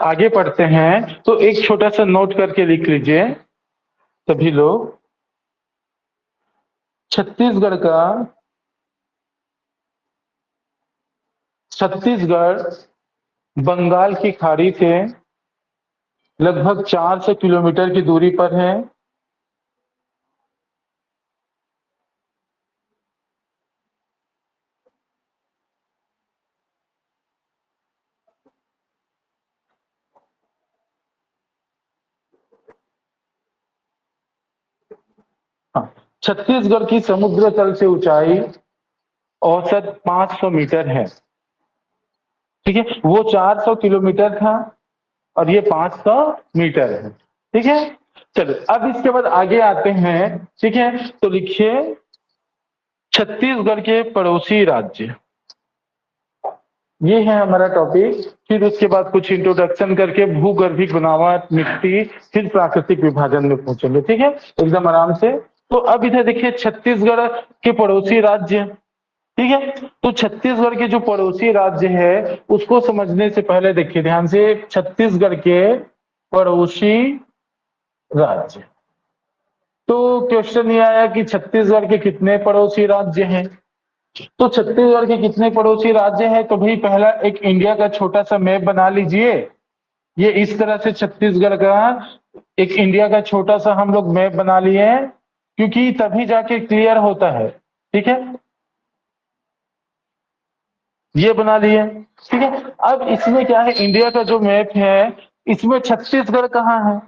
आगे पढ़ते हैं तो एक छोटा सा नोट करके लिख लीजिए सभी लोग। छत्तीसगढ़ बंगाल की खाड़ी से लगभग 400 किलोमीटर की दूरी पर है। हाँ, छत्तीसगढ़ की समुद्र तल से ऊंचाई औसत 500 मीटर है। ठीक है, वो 400 किलोमीटर था और ये 500 मीटर है। ठीक है, चलो अब इसके बाद आगे आते हैं। ठीक है, तो लिखिए छत्तीसगढ़ के पड़ोसी राज्य। ये है हमारा टॉपिक। फिर उसके बाद कुछ इंट्रोडक्शन करके भूगर्भिक बनावट, मिट्टी, फिर प्राकृतिक विभाजन में पहुंचेंगे। ठीक है, एकदम आराम से। तो अब इधर देखिए छत्तीसगढ़ के पड़ोसी राज्य। ठीक है, तो छत्तीसगढ़ के जो पड़ोसी राज्य है उसको समझने से पहले देखिए ध्यान से छत्तीसगढ़ के पड़ोसी राज्य। तो क्वेश्चन ये आया कि छत्तीसगढ़ के कितने पड़ोसी राज्य हैं। तो छत्तीसगढ़ के कितने पड़ोसी राज्य हैं, तो भाई पहला एक इंडिया का छोटा सा मैप बना लीजिए। ये इस तरह से छत्तीसगढ़ का एक इंडिया का छोटा सा हम लोग मैप बना लिए हैं, क्योंकि तभी जाके क्लियर होता है। ठीक है, ये बना लिए। ठीक है, अब इसमें क्या है, इंडिया का जो मैप है इसमें छत्तीसगढ़ कहाँ है।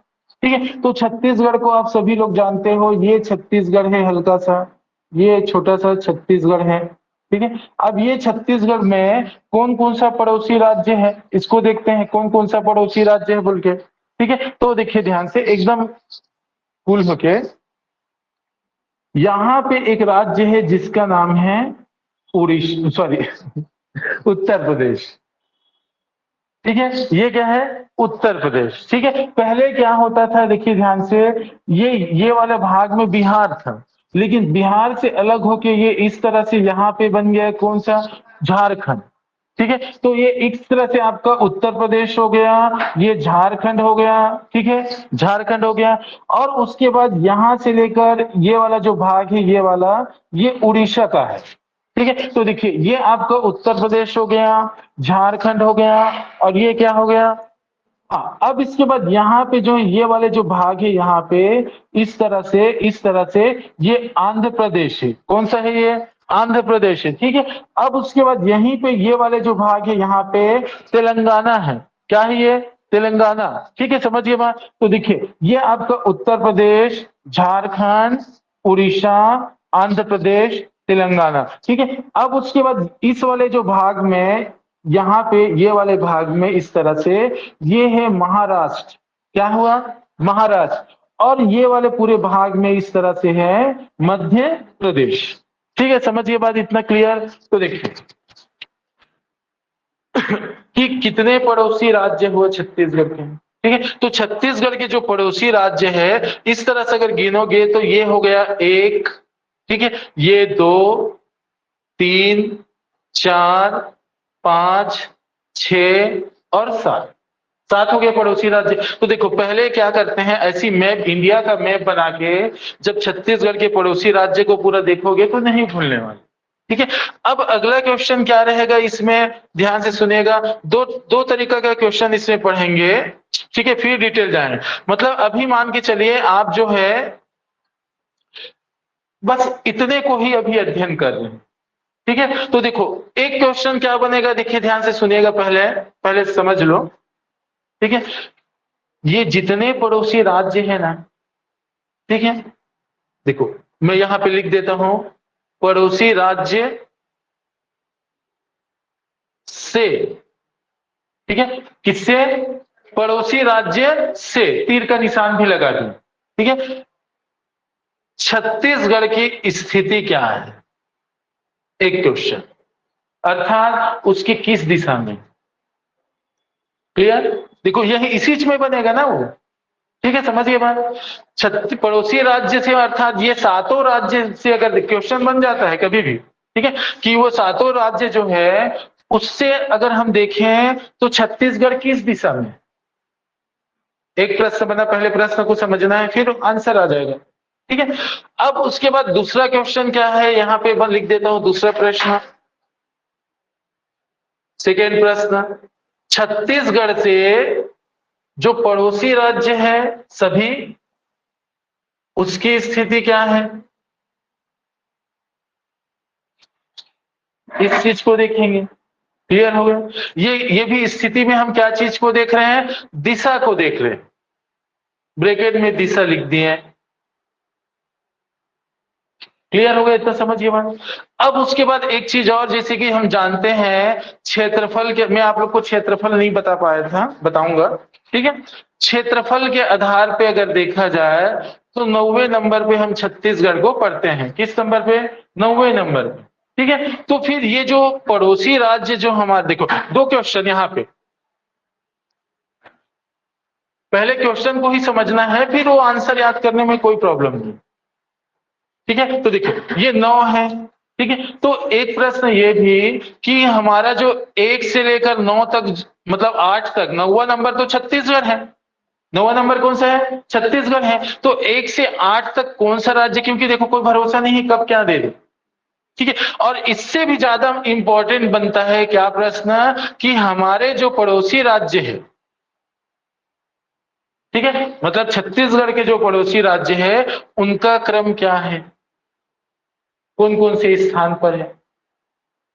ठीक है, तो छत्तीसगढ़ को आप सभी लोग जानते हो, ये छत्तीसगढ़ है हल्का सा, ये छोटा सा छत्तीसगढ़ है। ठीक है, अब ये छत्तीसगढ़ में कौन कौन सा पड़ोसी राज्य है इसको देखते हैं, कौन कौन सा पड़ोसी राज्य है बोल के। ठीक है, तो देखिए ध्यान से एकदम कूल होके, यहाँ पे एक राज्य है जिसका नाम है उड़ीसा, सॉरी उत्तर प्रदेश। ठीक है, ये क्या है, उत्तर प्रदेश। ठीक है, पहले क्या होता था देखिए ध्यान से, ये वाले भाग में बिहार था, लेकिन बिहार से अलग होके ये इस तरह से यहाँ पे बन गया कौन सा, झारखंड। ठीक है, तो ये इस तरह से आपका उत्तर प्रदेश हो गया, ये झारखंड हो गया। ठीक है, झारखंड हो गया। और उसके बाद यहां से लेकर ये वाला जो भाग है, ये वाला, ये उड़ीसा का है। ठीक है, तो देखिए ये आपका उत्तर प्रदेश हो गया, झारखंड हो गया, और ये क्या हो गया। हाँ, अब इसके बाद यहाँ पे जो ये वाले जो भाग है यहाँ पे इस तरह से ये आंध्र प्रदेश है। कौन सा है ये, आंध्र प्रदेश है। ठीक है, अब उसके बाद यहीं पे ये वाले जो भाग है यहाँ पे तेलंगाना है। क्या है ये, तेलंगाना। ठीक है, समझिए बात। तो देखिए ये आपका उत्तर प्रदेश, झारखंड, उड़ीसा, आंध्र प्रदेश, तेलंगाना। ठीक है, अब उसके बाद इस वाले जो भाग में, यहाँ पे ये वाले भाग में इस तरह से ये है महाराष्ट्र। क्या हुआ, महाराष्ट्र। और ये वाले पूरे भाग में इस तरह से है मध्य प्रदेश। ठीक है, समझिए बात, इतना क्लियर। तो देखिए कि कितने पड़ोसी राज्य हुए छत्तीसगढ़ के। ठीक है, तो छत्तीसगढ़ के जो पड़ोसी राज्य है इस तरह से अगर गिनोगे तो ये हो गया एक, ठीक है, ये दो, तीन, चार, पांच, छ और सात। सात हो गए पड़ोसी राज्य। तो देखो पहले क्या करते हैं, ऐसी मैप, इंडिया का मैप बना के जब छत्तीसगढ़ के पड़ोसी राज्य को पूरा देखोगे तो नहीं भूलने वाले। ठीक है, अब अगला क्वेश्चन क्या रहेगा इसमें, ध्यान से सुनिएगा। दो दो तरीका का क्वेश्चन इसमें पढ़ेंगे। ठीक है, फिर डिटेल जाएंगे। मतलब अभी मान के चलिए आप जो है बस इतने को ही अभी अध्ययन कर रहे हैं। ठीक है, तो देखो एक क्वेश्चन क्या बनेगा, देखिए ध्यान से सुनिएगा, पहले पहले समझ लो। ठीक है, ये जितने पड़ोसी राज्य है ना, ठीक है, देखो मैं यहां पे लिख देता हूं, पड़ोसी राज्य से। ठीक है, किससे, पड़ोसी राज्य से, तीर का निशान भी लगा दूं। ठीक है, छत्तीसगढ़ की स्थिति क्या है, एक क्वेश्चन, अर्थात उसकी किस दिशा में। क्लियर, देखो यही इसी में बनेगा ना वो। ठीक है, समझिए बात। पड़ोसी राज्य से अर्थात ये सातों राज्य से अगर क्वेश्चन बन जाता है कभी भी, ठीक है, कि वो सातों राज्य जो है उससे अगर हम देखें तो छत्तीसगढ़ किस दिशा में? एक प्रश्न बना, पहले प्रश्न को समझना है फिर आंसर आ जाएगा। ठीक है, अब उसके बाद दूसरा क्वेश्चन क्या है, यहां पे मैं लिख देता हूं दूसरा प्रश्न। सेकेंड प्रश्न, छत्तीसगढ़ से जो पड़ोसी राज्य है सभी, उसकी स्थिति क्या है? इस चीज को देखेंगे। क्लियर हो गया? ये भी स्थिति में हम क्या चीज को देख रहे हैं? दिशा को देख रहे हैं। ब्रैकेट में दिशा लिख दिए। क्लियर हो गया? इतना समझिए बात। अब उसके बाद एक चीज और, जैसे कि हम जानते हैं क्षेत्रफल के, मैं आप लोग को क्षेत्रफल नहीं बता पाया था, बताऊंगा। ठीक है, क्षेत्रफल के आधार पे अगर देखा जाए तो 90वें नंबर पे हम छत्तीसगढ़ को पढ़ते हैं। किस नंबर पे? 90वें नंबर पे। ठीक है, तो फिर ये जो पड़ोसी राज्य जो हमारे, देखो दो क्वेश्चन यहाँ पे, पहले क्वेश्चन को ही समझना है, फिर वो आंसर याद करने में कोई प्रॉब्लम नहीं। ठीक है, तो देखो ये 9 है। ठीक है, तो एक प्रश्न ये भी कि हमारा जो 1 से लेकर 9 तक, मतलब 8 तक, 9वां नंबर तो छत्तीसगढ़ है। 9वां नंबर कौन सा है? छत्तीसगढ़ है। तो 1 से 8 तक कौन सा राज्य, क्योंकि देखो कोई भरोसा नहीं है कब क्या दे दे। ठीक है, और इससे भी ज्यादा इंपॉर्टेंट बनता है क्या प्रश्न, कि हमारे जो पड़ोसी राज्य है, ठीक है, मतलब छत्तीसगढ़ के जो पड़ोसी राज्य है उनका क्रम क्या है, कौन कौन से स्थान पर है।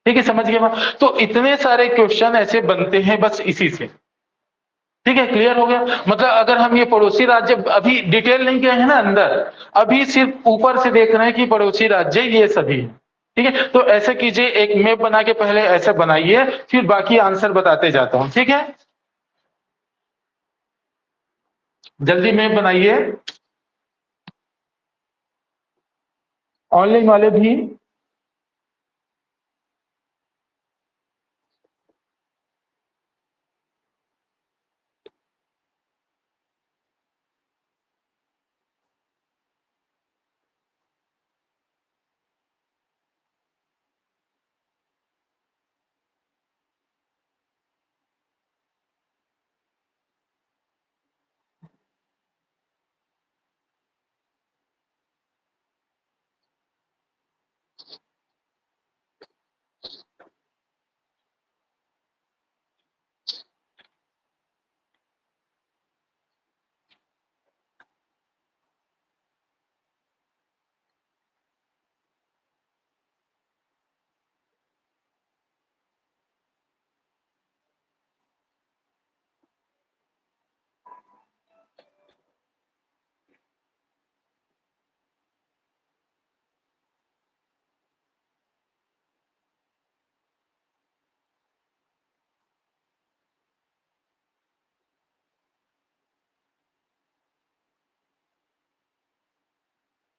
ठीक है, समझ गए बात? तो इतने सारे क्वेश्चन ऐसे बनते हैं बस इसी से। ठीक है, क्लियर हो गया? मतलब अगर हम ये पड़ोसी राज्य अभी डिटेल नहीं गए हैं ना अंदर, अभी सिर्फ ऊपर से देख रहे हैं कि पड़ोसी राज्य ये सभी है। ठीक है, तो ऐसे कीजिए, एक मैप बना के पहले ऐसा बनाइए, फिर बाकी आंसर बताते जाता हूं। ठीक है, जल्दी मैप बनाइए। ऑनलाइन वाले भी।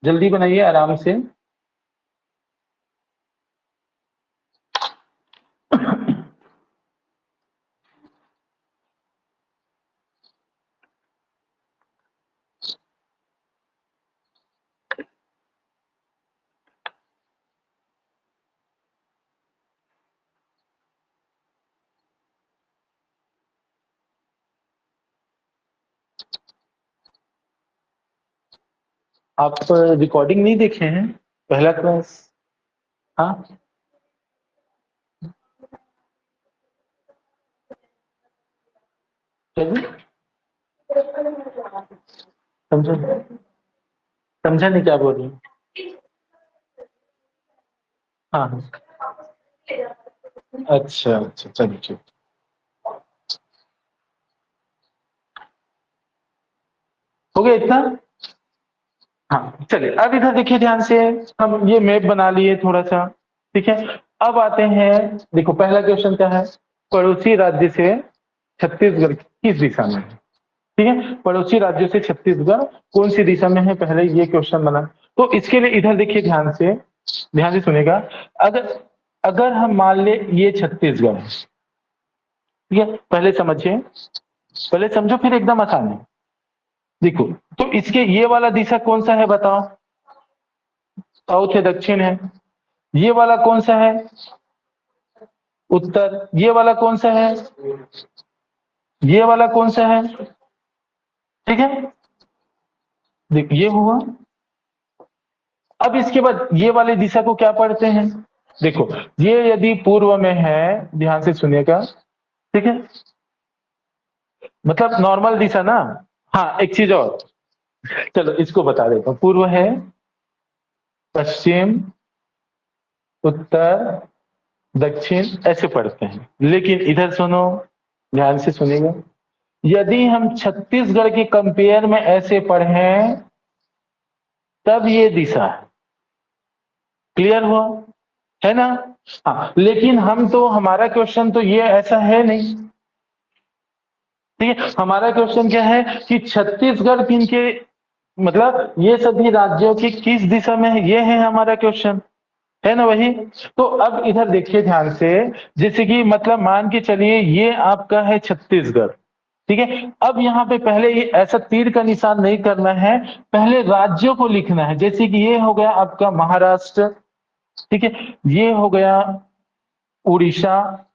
जल्दी बनाइए आराम से। आप रिकॉर्डिंग नहीं देखे हैं पहला क्लास? हाँ, चलिए। समझा? समझा नहीं क्या बोल रही हूँ? हाँ हाँ, अच्छा अच्छा, चलिए ठीक। हो गया इतना? हाँ, चलिए अब इधर देखिए ध्यान से। हम ये मैप बना लिए थोड़ा सा। ठीक है, अब आते हैं, देखो पहला क्वेश्चन क्या है, पड़ोसी राज्य से छत्तीसगढ़ किस दिशा में है? ठीक है, पड़ोसी राज्यों से छत्तीसगढ़ कौन सी दिशा में है, पहले ये क्वेश्चन बना। तो इसके लिए इधर देखिए ध्यान से सुनेगा। अगर अगर हम मान ले ये छत्तीसगढ़ है, ठीक है, पहले समझिए, पहले समझो फिर एकदम आसान है। देखो, तो इसके ये वाला दिशा कौन सा है बताओ? साउथ है, दक्षिण है? ये वाला कौन सा है? उत्तर। ये वाला कौन सा है? ये वाला कौन सा है? ठीक है, देख ये हुआ। अब इसके बाद ये वाली दिशा को क्या पढ़ते हैं? देखो, ये यदि पूर्व में है, ध्यान से सुनिएगा, ठीक है, मतलब नॉर्मल दिशा ना। हाँ, एक चीज और, चलो इसको बता देता हूँ। पूर्व है, पश्चिम, उत्तर, दक्षिण, ऐसे पढ़ते हैं। लेकिन इधर सुनो, ध्यान से सुनिएगा, यदि हम छत्तीसगढ़ के कंपेयर में ऐसे पढ़ें तब ये दिशा है। क्लियर हुआ? है ना? हाँ, लेकिन हम तो, हमारा क्वेश्चन तो ये ऐसा है नहीं। ठीक है, हमारा क्वेश्चन क्या है कि छत्तीसगढ़ किन के, मतलब ये सभी राज्यों की किस दिशा में है, ये है हमारा क्वेश्चन। है ना? वही तो। अब इधर देखिए ध्यान से, जैसे कि मतलब मान के चलिए ये आपका है छत्तीसगढ़, ठीक है। अब यहाँ पे पहले ये ऐसा तीर का निशान नहीं करना है, पहले राज्यों को लिखना है। जैसे कि ये हो गया आपका महाराष्ट्र, ठीक है, ये हो गया उड़ीसा,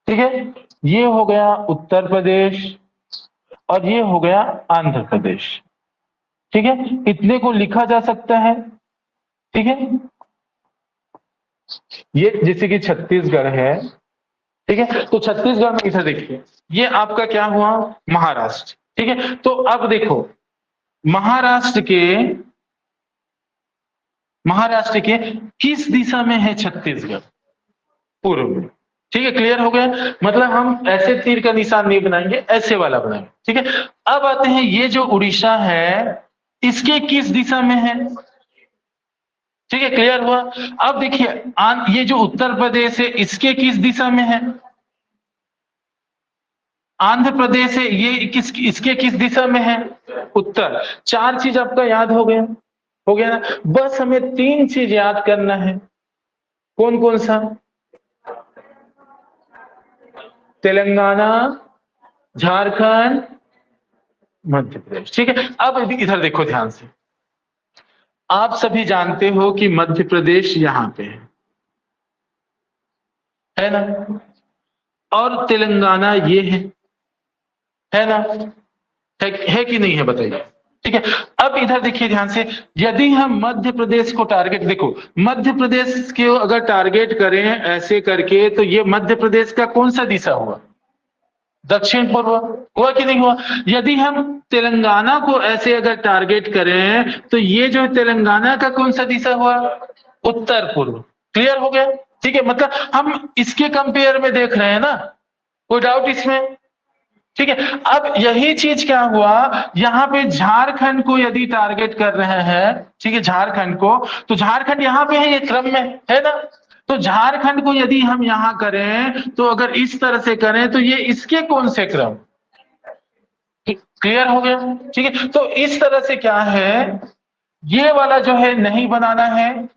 ठीक है, ये हो गया उत्तर प्रदेश, और ये हो गया आंध्र प्रदेश। ठीक है, इतने को लिखा जा सकता है। ठीक है, ये जैसे कि छत्तीसगढ़ है, ठीक है, तो छत्तीसगढ़ में इधर देखिए, ये आपका क्या हुआ? महाराष्ट्र। ठीक है, तो अब देखो, महाराष्ट्र के महाराष्ट्र के किस दिशा में है छत्तीसगढ़? पूर्व में। ठीक है, क्लियर हो गया? मतलब हम ऐसे तीर का निशान नहीं बनाएंगे, ऐसे वाला बनाएंगे। ठीक है, अब आते हैं, ये जो उड़ीसा है इसके किस दिशा में है? ठीक है, क्लियर हुआ? अब देखिए, ये जो उत्तर प्रदेश है इसके किस दिशा में है? आंध्र प्रदेश है, ये किस, इसके किस दिशा में है? उत्तर। चार चीज आपका याद हो गया? हो गया ना? बस हमें तीन चीज याद करना है। कौन कौन सा? तेलंगाना, झारखंड, मध्य प्रदेश। ठीक है, अब इधर देखो ध्यान से, आप सभी जानते हो कि मध्य प्रदेश यहां पे है ना? और तेलंगाना ये है ना? है कि नहीं है, बताइए। ठीक है, अब इधर देखिए ध्यान से, यदि हम मध्य प्रदेश को टारगेट, देखो मध्य प्रदेश को अगर टारगेट करें ऐसे करके, तो ये मध्य प्रदेश का कौन सा दिशा हुआ? दक्षिण पूर्व। हुआ कि नहीं हुआ? यदि हम तेलंगाना को ऐसे अगर टारगेट करें, तो ये जो तेलंगाना का कौन सा दिशा हुआ? उत्तर पूर्व। क्लियर हो गया? ठीक है, मतलब हम इसके कंपेयर में देख रहे हैं ना, कोई डाउट इसमें? ठीक है, अब यही चीज क्या हुआ, यहां पे झारखंड को यदि टारगेट कर रहे हैं, ठीक है, झारखंड को, तो झारखंड यहां पे है, ये क्रम में है ना? तो झारखंड को यदि हम यहां करें, तो अगर इस तरह से करें तो ये इसके कौन से क्रम? क्लियर हो गया? ठीक है, तो इस तरह से क्या है, ये वाला जो है नहीं बनाना है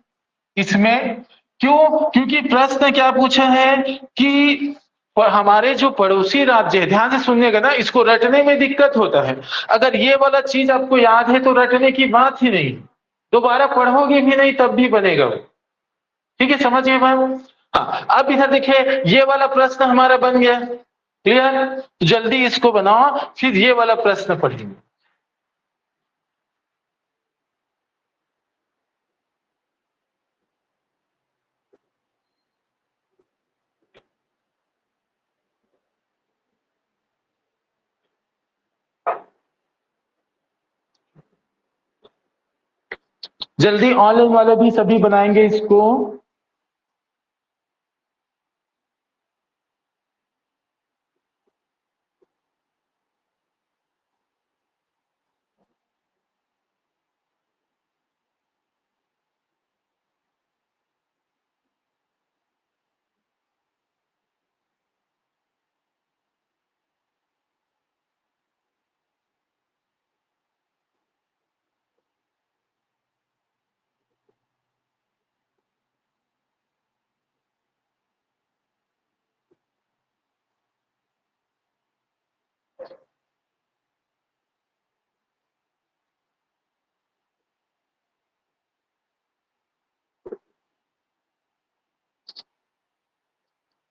इसमें। क्यों? क्योंकि प्रश्न क्या पूछा है कि हमारे जो पड़ोसी राज्य है, ध्यान से सुनिएगा ना, इसको रटने में दिक्कत होता है। अगर ये वाला चीज आपको याद है तो रटने की बात ही नहीं, दोबारा पढ़ोगे भी नहीं तब भी बनेगा वो। ठीक है, समझिए भाई। हाँ, अब इधर देखिए, ये वाला प्रश्न हमारा बन गया। क्लियर? तो जल्दी इसको बनाओ, फिर ये वाला प्रश्न पढ़ेंगे। जल्दी, ऑनलाइन वाले भी सभी बनाएंगे इसको।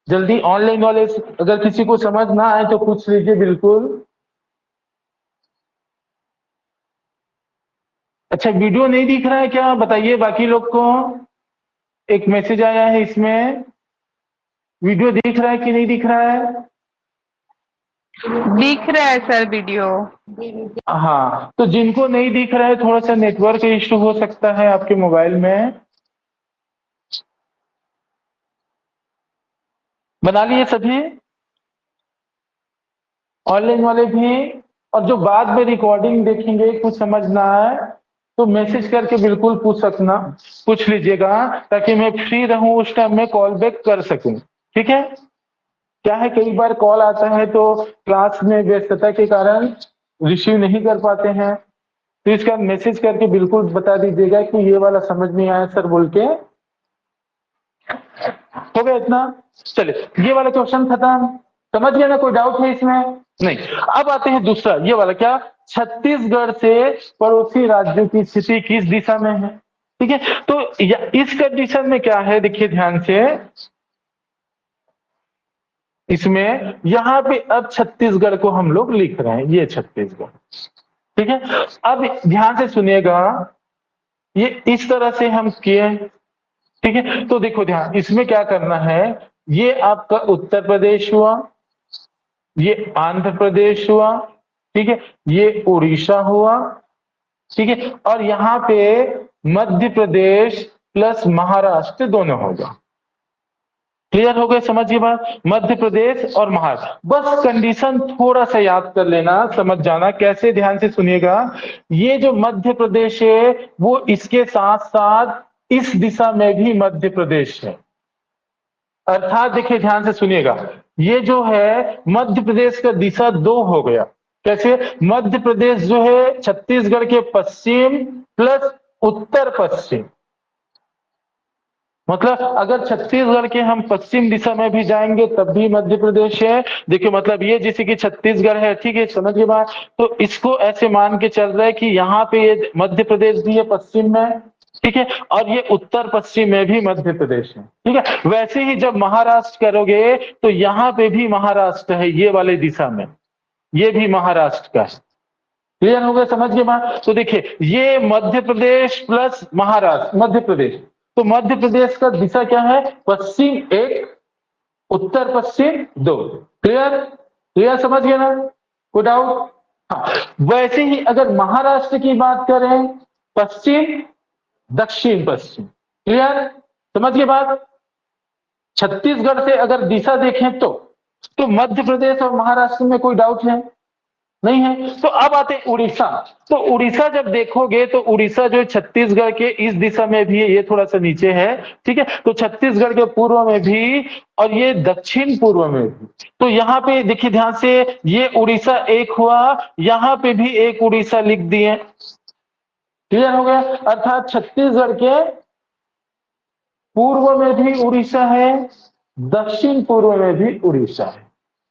जल्दी ऑनलाइन वाले, अगर किसी को समझ ना आए तो पूछ लीजिए बिल्कुल। अच्छा, वीडियो नहीं दिख रहा है क्या, बताइए बाकी लोग को। एक मैसेज आया है इसमें, वीडियो दिख रहा है कि नहीं दिख रहा है? दिख रहा है सर वीडियो। हाँ, तो जिनको नहीं दिख रहा है थोड़ा सा नेटवर्क इश्यू हो सकता है आपके मोबाइल में। बना लिए सभी ऑनलाइन वाले भी? और जो बाद में रिकॉर्डिंग देखेंगे कुछ समझ ना आए तो मैसेज करके बिल्कुल पूछ लीजिएगा, ताकि मैं फ्री रहूं उस टाइम में कॉल बैक कर सकूं। ठीक है? क्या है, कई बार कॉल आता है तो क्लास में व्यस्तता के कारण रिसीव नहीं कर पाते हैं, तो इसका मैसेज करके बिल्कुल बता दीजिएगा कि ये वाला समझ नहीं आया सर बोल के। हो गया इतना? चलिए, ये वाला क्वेश्चन खत्म। समझ गया ना? कोई डाउट है इसमें? नहीं। अब आते हैं दूसरा, ये वाला क्या, छत्तीसगढ़ से पड़ोसी राज्यों की स्थिति किस दिशा में है? ठीक है, तो इस कंडीशन में क्या है, देखिए ध्यान से, इसमें यहां पे अब छत्तीसगढ़ को हम लोग लिख रहे हैं, ये छत्तीसगढ़। ठीक है, अब ध्यान से सुनिएगा, ये इस तरह से हम किए। ठीक है, तो देखो ध्यान, इसमें क्या करना है, ये आपका उत्तर प्रदेश हुआ, ये आंध्र प्रदेश हुआ, ठीक है, ये उड़ीसा हुआ, ठीक है, और यहां पे मध्य प्रदेश प्लस महाराष्ट्र दोनों होगा। क्लियर हो गए? समझिए बात, मध्य प्रदेश और महाराष्ट्र। बस कंडीशन थोड़ा सा याद कर लेना, समझ जाना कैसे, ध्यान से सुनिएगा। ये जो मध्य प्रदेश है वो इसके साथ साथ इस दिशा में भी मध्य प्रदेश है, अर्थात देखिए ध्यान से सुनिएगा, ये जो है मध्य प्रदेश का दिशा दो हो गया। कैसे? मध्य प्रदेश जो है छत्तीसगढ़ के पश्चिम प्लस उत्तर पश्चिम, मतलब अगर छत्तीसगढ़ के हम पश्चिम दिशा में भी जाएंगे तब भी मध्य प्रदेश है। देखिए मतलब ये जैसे कि छत्तीसगढ़ है, ठीक है, समझिए बात, तो इसको ऐसे मान के चल रहा है कि यहाँ पे ये मध्य प्रदेश भी है पश्चिम में, ठीक है, और ये उत्तर पश्चिम में भी मध्य प्रदेश है। ठीक है, वैसे ही जब महाराष्ट्र करोगे तो यहाँ पे भी महाराष्ट्र है, ये वाले दिशा में, ये भी महाराष्ट्र का है। क्लियर हो गया? समझ गए बात? तो देखिए ये मध्य प्रदेश प्लस महाराष्ट्र, मध्य प्रदेश, तो मध्य प्रदेश का दिशा क्या है, पश्चिम एक, उत्तर पश्चिम दो। क्लियर? क्लियर, समझ गए ना? कोई डाउट? हाँ, वैसे ही अगर महाराष्ट्र की बात करें, पश्चिम दक्षिण पश्चिम। क्लियर? समझ गए बात? छत्तीसगढ़ से अगर दिशा देखें तो मध्य प्रदेश और महाराष्ट्र में कोई डाउट है? नहीं है। तो अब आते हैं उड़ीसा। तो उड़ीसा जब देखोगे तो उड़ीसा जो छत्तीसगढ़ के इस दिशा में भी है, ये थोड़ा सा नीचे है, ठीक है, तो छत्तीसगढ़ के पूर्व में भी और ये दक्षिण पूर्व में भी। तो यहाँ पे देखिए ध्यान से, ये उड़ीसा एक हुआ, यहाँ पे भी एक उड़ीसा लिख दिए। क्लियर हो गया? अर्थात छत्तीसगढ़ के पूर्व में भी उड़ीसा है, दक्षिण पूर्व में भी उड़ीसा है।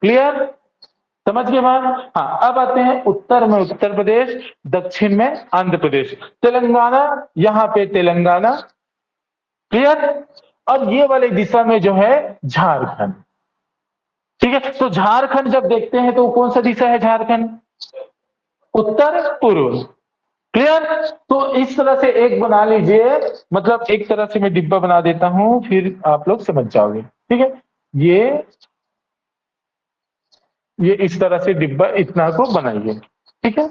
क्लियर? समझ गए बात? हाँ, अब आते हैं उत्तर में उत्तर प्रदेश, दक्षिण में आंध्र प्रदेश, तेलंगाना, यहां पे तेलंगाना। क्लियर? और ये वाले दिशा में जो है झारखंड। ठीक है, तो झारखंड जब देखते हैं तो कौन सा दिशा है झारखंड? उत्तर पूर्व। क्लियर? तो इस तरह से एक बना लीजिए, मतलब एक तरह से मैं डिब्बा बना देता हूं, फिर आप लोग समझ जाओगे। ठीक है, ये इस तरह से डिब्बा इतना को बनाइए। ठीक है,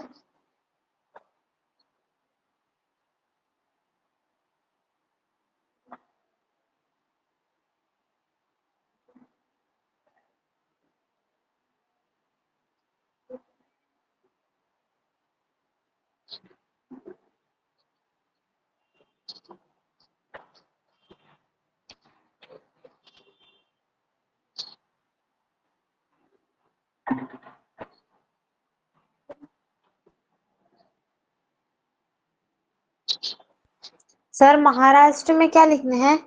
सर महाराष्ट्र में क्या लिखना है?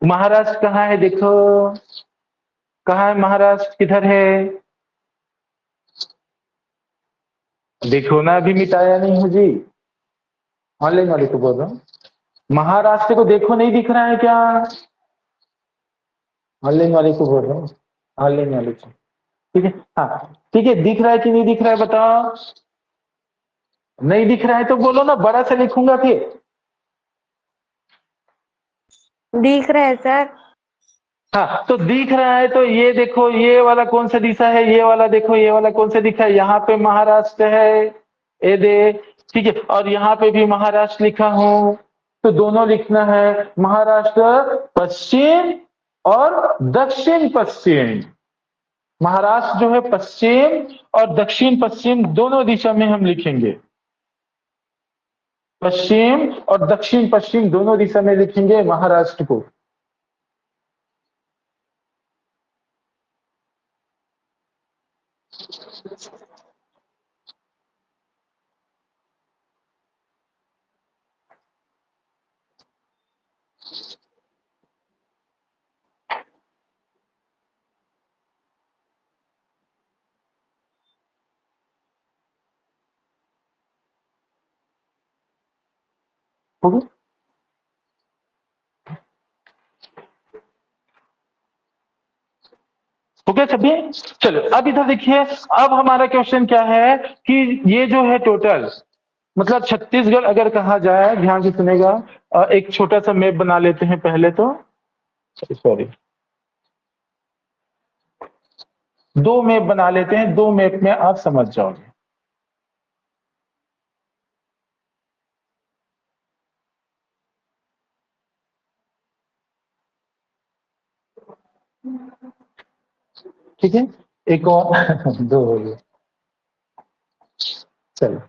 महाराष्ट्र कहाँ है देखो, कहाँ है महाराष्ट्र, किधर है देखो ना, अभी मिटाया नहीं है जी, ऑनलाइन वाले को बोल रहा हूँ। महाराष्ट्र को देखो, नहीं दिख रहा है क्या? ऑनलाइन वाले को बोल रहा हूँ, ऑनलाइन वाले को। ठीक है, हाँ ठीक है, दिख रहा है कि नहीं दिख रहा है बताओ। नहीं दिख रहा है तो बोलो ना, बड़ा सा लिखूंगा फिर। दिख रहा है सर। हाँ तो दिख रहा है तो ये देखो, ये वाला कौन सा दिशा है, ये वाला देखो, ये वाला कौन सा दिखा है, यहाँ पे महाराष्ट्र है, ये दे। ठीक है, और यहाँ पे भी महाराष्ट्र लिखा हूं, तो दोनों लिखना है, महाराष्ट्र पश्चिम और दक्षिण पश्चिम। महाराष्ट्र जो है पश्चिम और दक्षिण पश्चिम दोनों दिशा में हम लिखेंगे, पश्चिम और दक्षिण पश्चिम दोनों दिशा में लिखेंगे महाराष्ट्र को। हो गया? हो गया सभी? चलो अब इधर देखिए, अब हमारा क्वेश्चन क्या है कि ये जो है टोटल, मतलब छत्तीसगढ़ अगर कहा जाए, ध्यान से सुनेगा, एक छोटा सा मैप बना लेते हैं पहले तो, सॉरी, दो मैप बना लेते हैं, दो मैप में आप समझ जाओगे। ठीक है, एक और दो हो गए। चलो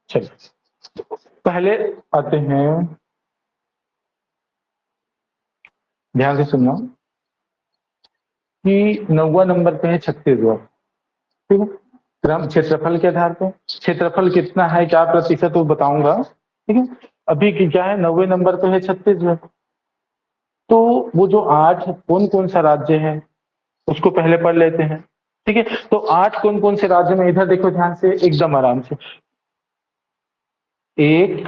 चलो पहले आते हैं, ध्यान से सुनना, कि 9वां नंबर पे है छत्तीसगढ़। ठीक है, क्रम क्षेत्रफल के आधार पे, क्षेत्रफल कितना है, क्या प्रतिशत, वो बताऊंगा। ठीक है, अभी क्या है, 9वें नंबर पे है छत्तीसगढ़। तो वो जो 8 कौन कौन सा राज्य है उसको पहले पढ़ लेते हैं। ठीक है, तो 8 कौन कौन से राज्य में, इधर देखो ध्यान से, एकदम आराम से, एक,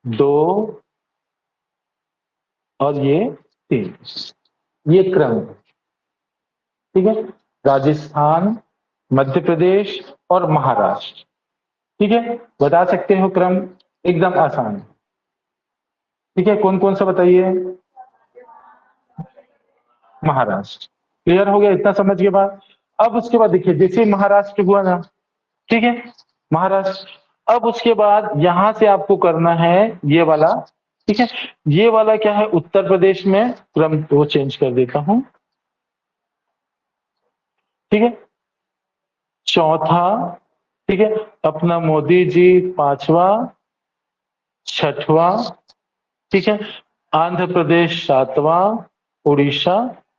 दो और ये तीन, ये क्रम है। ठीक है, राजस्थान, मध्य प्रदेश और महाराष्ट्र। ठीक है, बता सकते हो क्रम, एकदम आसान है। ठीक है, कौन कौन सा बताइए। महाराष्ट्र, क्लियर हो गया इतना समझ के बाद। अब उसके बाद देखिए, जैसे महाराष्ट्र हुआ ना, ठीक है, महाराष्ट्र, अब उसके बाद यहां से आपको करना है ये वाला। ठीक है, ये वाला क्या है, उत्तर प्रदेश में, क्रम वो चेंज कर देता हूं। ठीक है, चौथा, ठीक है, अपना मोदी जी पांचवा, छठवा, ठीक है, आंध्र प्रदेश सातवां, उड़ीसा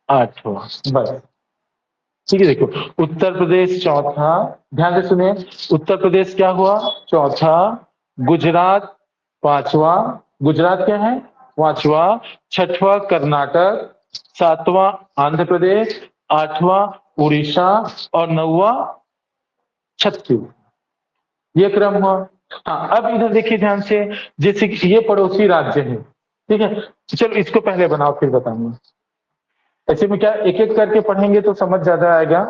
आठवां, बस। ठीक है, देखो, उत्तर प्रदेश चौथा, ध्यान से सुनिए, उत्तर प्रदेश क्या हुआ, चौथा, गुजरात पांचवा, गुजरात क्या है, पांचवा, छठवा कर्नाटक, सातवां आंध्र प्रदेश, आठवां उड़ीसा और नौवा छत्तीसगढ़। ये क्रम हुआ। हाँ, अब इधर देखिए ध्यान से, जैसे कि ये पड़ोसी राज्य है। ठीक है, चलो इसको पहले बनाओ फिर बताऊंगा। ऐसे में क्या, एक एक करके पढ़ेंगे तो समझ ज्यादा आएगा।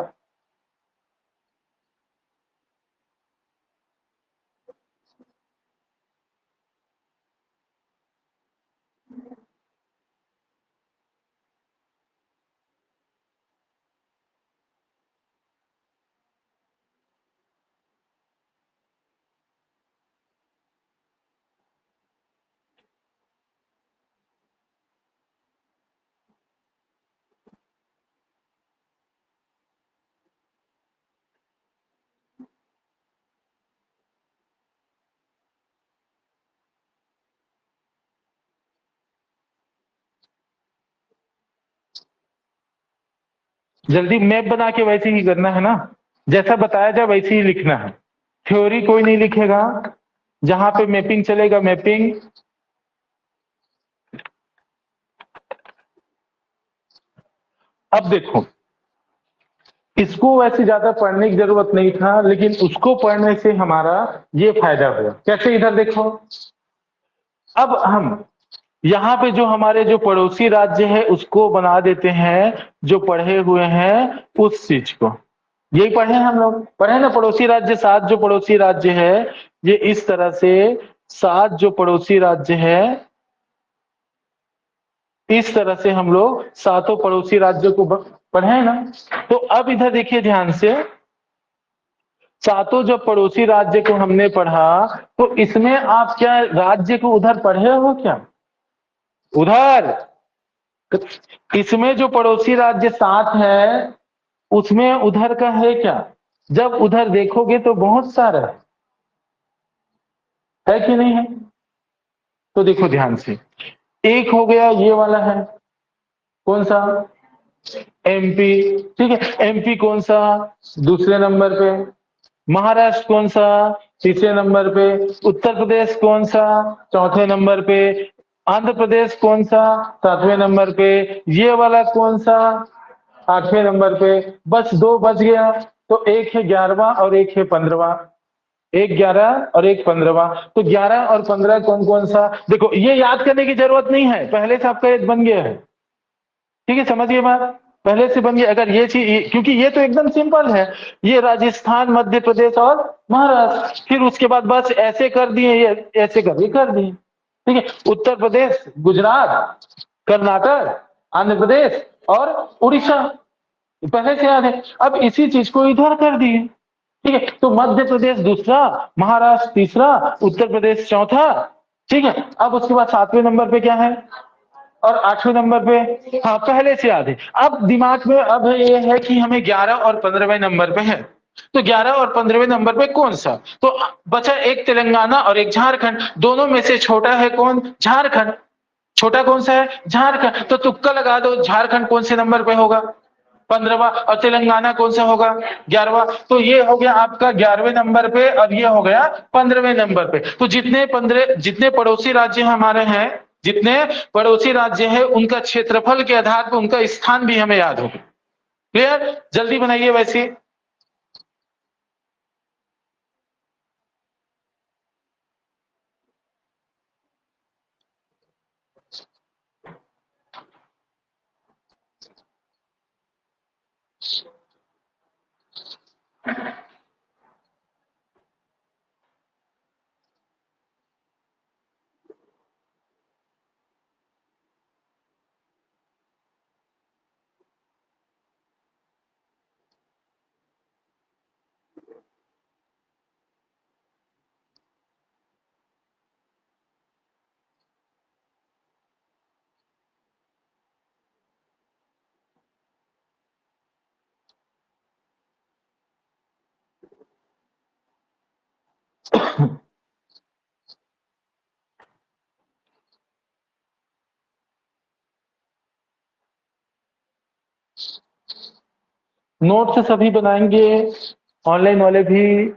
जल्दी मैप बना के वैसे ही करना है ना, जैसा बताया जाए वैसे ही लिखना है। थ्योरी कोई नहीं लिखेगा, जहां पे मैपिंग चलेगा मैपिंग। अब देखो, इसको वैसे ज्यादा पढ़ने की जरूरत नहीं था, लेकिन उसको पढ़ने से हमारा ये फायदा हुआ। कैसे, इधर देखो, अब हम यहाँ पे जो हमारे जो पड़ोसी राज्य है उसको बना देते हैं जो पढ़े हुए हैं उस चीज को। यही पढ़े हम लोग, पढ़े ना, पड़ोसी राज्य, 7 जो पड़ोसी राज्य है, ये इस तरह से 7 जो पड़ोसी राज्य है, इस तरह से हम लोग सातों पड़ोसी राज्यों को पढ़े हैं ना। तो अब इधर देखिए ध्यान से, सातों जो पड़ोसी राज्य को हमने पढ़ा, तो इसमें आप क्या राज्य को उधर पढ़े हो क्या, उधर, इसमें जो पड़ोसी राज्य 7 है उसमें उधर का है क्या? जब उधर देखोगे तो बहुत सारा है कि नहीं है? तो देखो ध्यान से, एक हो गया ये वाला है, कौन सा, एमपी, ठीक है, एमपी कौन सा, दूसरे नंबर पे, महाराष्ट्र कौन सा, तीसरे नंबर पे, उत्तर प्रदेश कौन सा, चौथे नंबर पे, आंध्र प्रदेश कौन सा, 7वें नंबर पे, ये वाला कौन सा, 8वें नंबर पे। बस 2 बच गया, तो एक है 11वां और एक है 15वां, एक 11 और एक 15वां। तो 11 और 15 कौन कौन सा, देखो ये याद करने की जरूरत नहीं है, पहले से आपका एक बन गया है। ठीक है, समझिए बात, पहले से बन गया। अगर ये चीज, क्योंकि ये तो एकदम सिंपल है, ये राजस्थान, मध्य प्रदेश और महाराष्ट्र, फिर उसके बाद बस ऐसे कर दिए, ये ऐसे कर दिए। ठीक है, उत्तर प्रदेश, गुजरात, कर्नाटक, आंध्र प्रदेश और उड़ीसा, पहले से याद है। अब इसी चीज को इधर कर दिए। ठीक है, तो मध्य प्रदेश दूसरा, महाराष्ट्र तीसरा, उत्तर प्रदेश चौथा। ठीक है, अब उसके बाद 7वें नंबर पे क्या है और 8वें नंबर पे, हाँ पहले से याद है। अब दिमाग में अब ये है कि हमें 11 और 15वें नंबर पे है, तो 11 और 15वें नंबर पे कौन सा, तो बचा एक तेलंगाना और एक झारखंड, दोनों में से छोटा है कौन, झारखंड, छोटा कौन सा है, झारखंड। तो तुक्का लगा दो, झारखंड कौन से नंबर पे होगा, 15वां, और तेलंगाना कौन सा होगा, 11वां। तो ये हो गया आपका 11वें नंबर पे और ये हो गया 15वें नंबर पे। तो जितने पड़ोसी राज्य हमारे हैं, जितने पड़ोसी राज्य है उनका क्षेत्रफल के आधार पर उनका स्थान भी हमें याद होगा। क्लियर, जल्दी बनाइए वैसे। नोट से सभी बनाएंगे, ऑनलाइन वाले भी।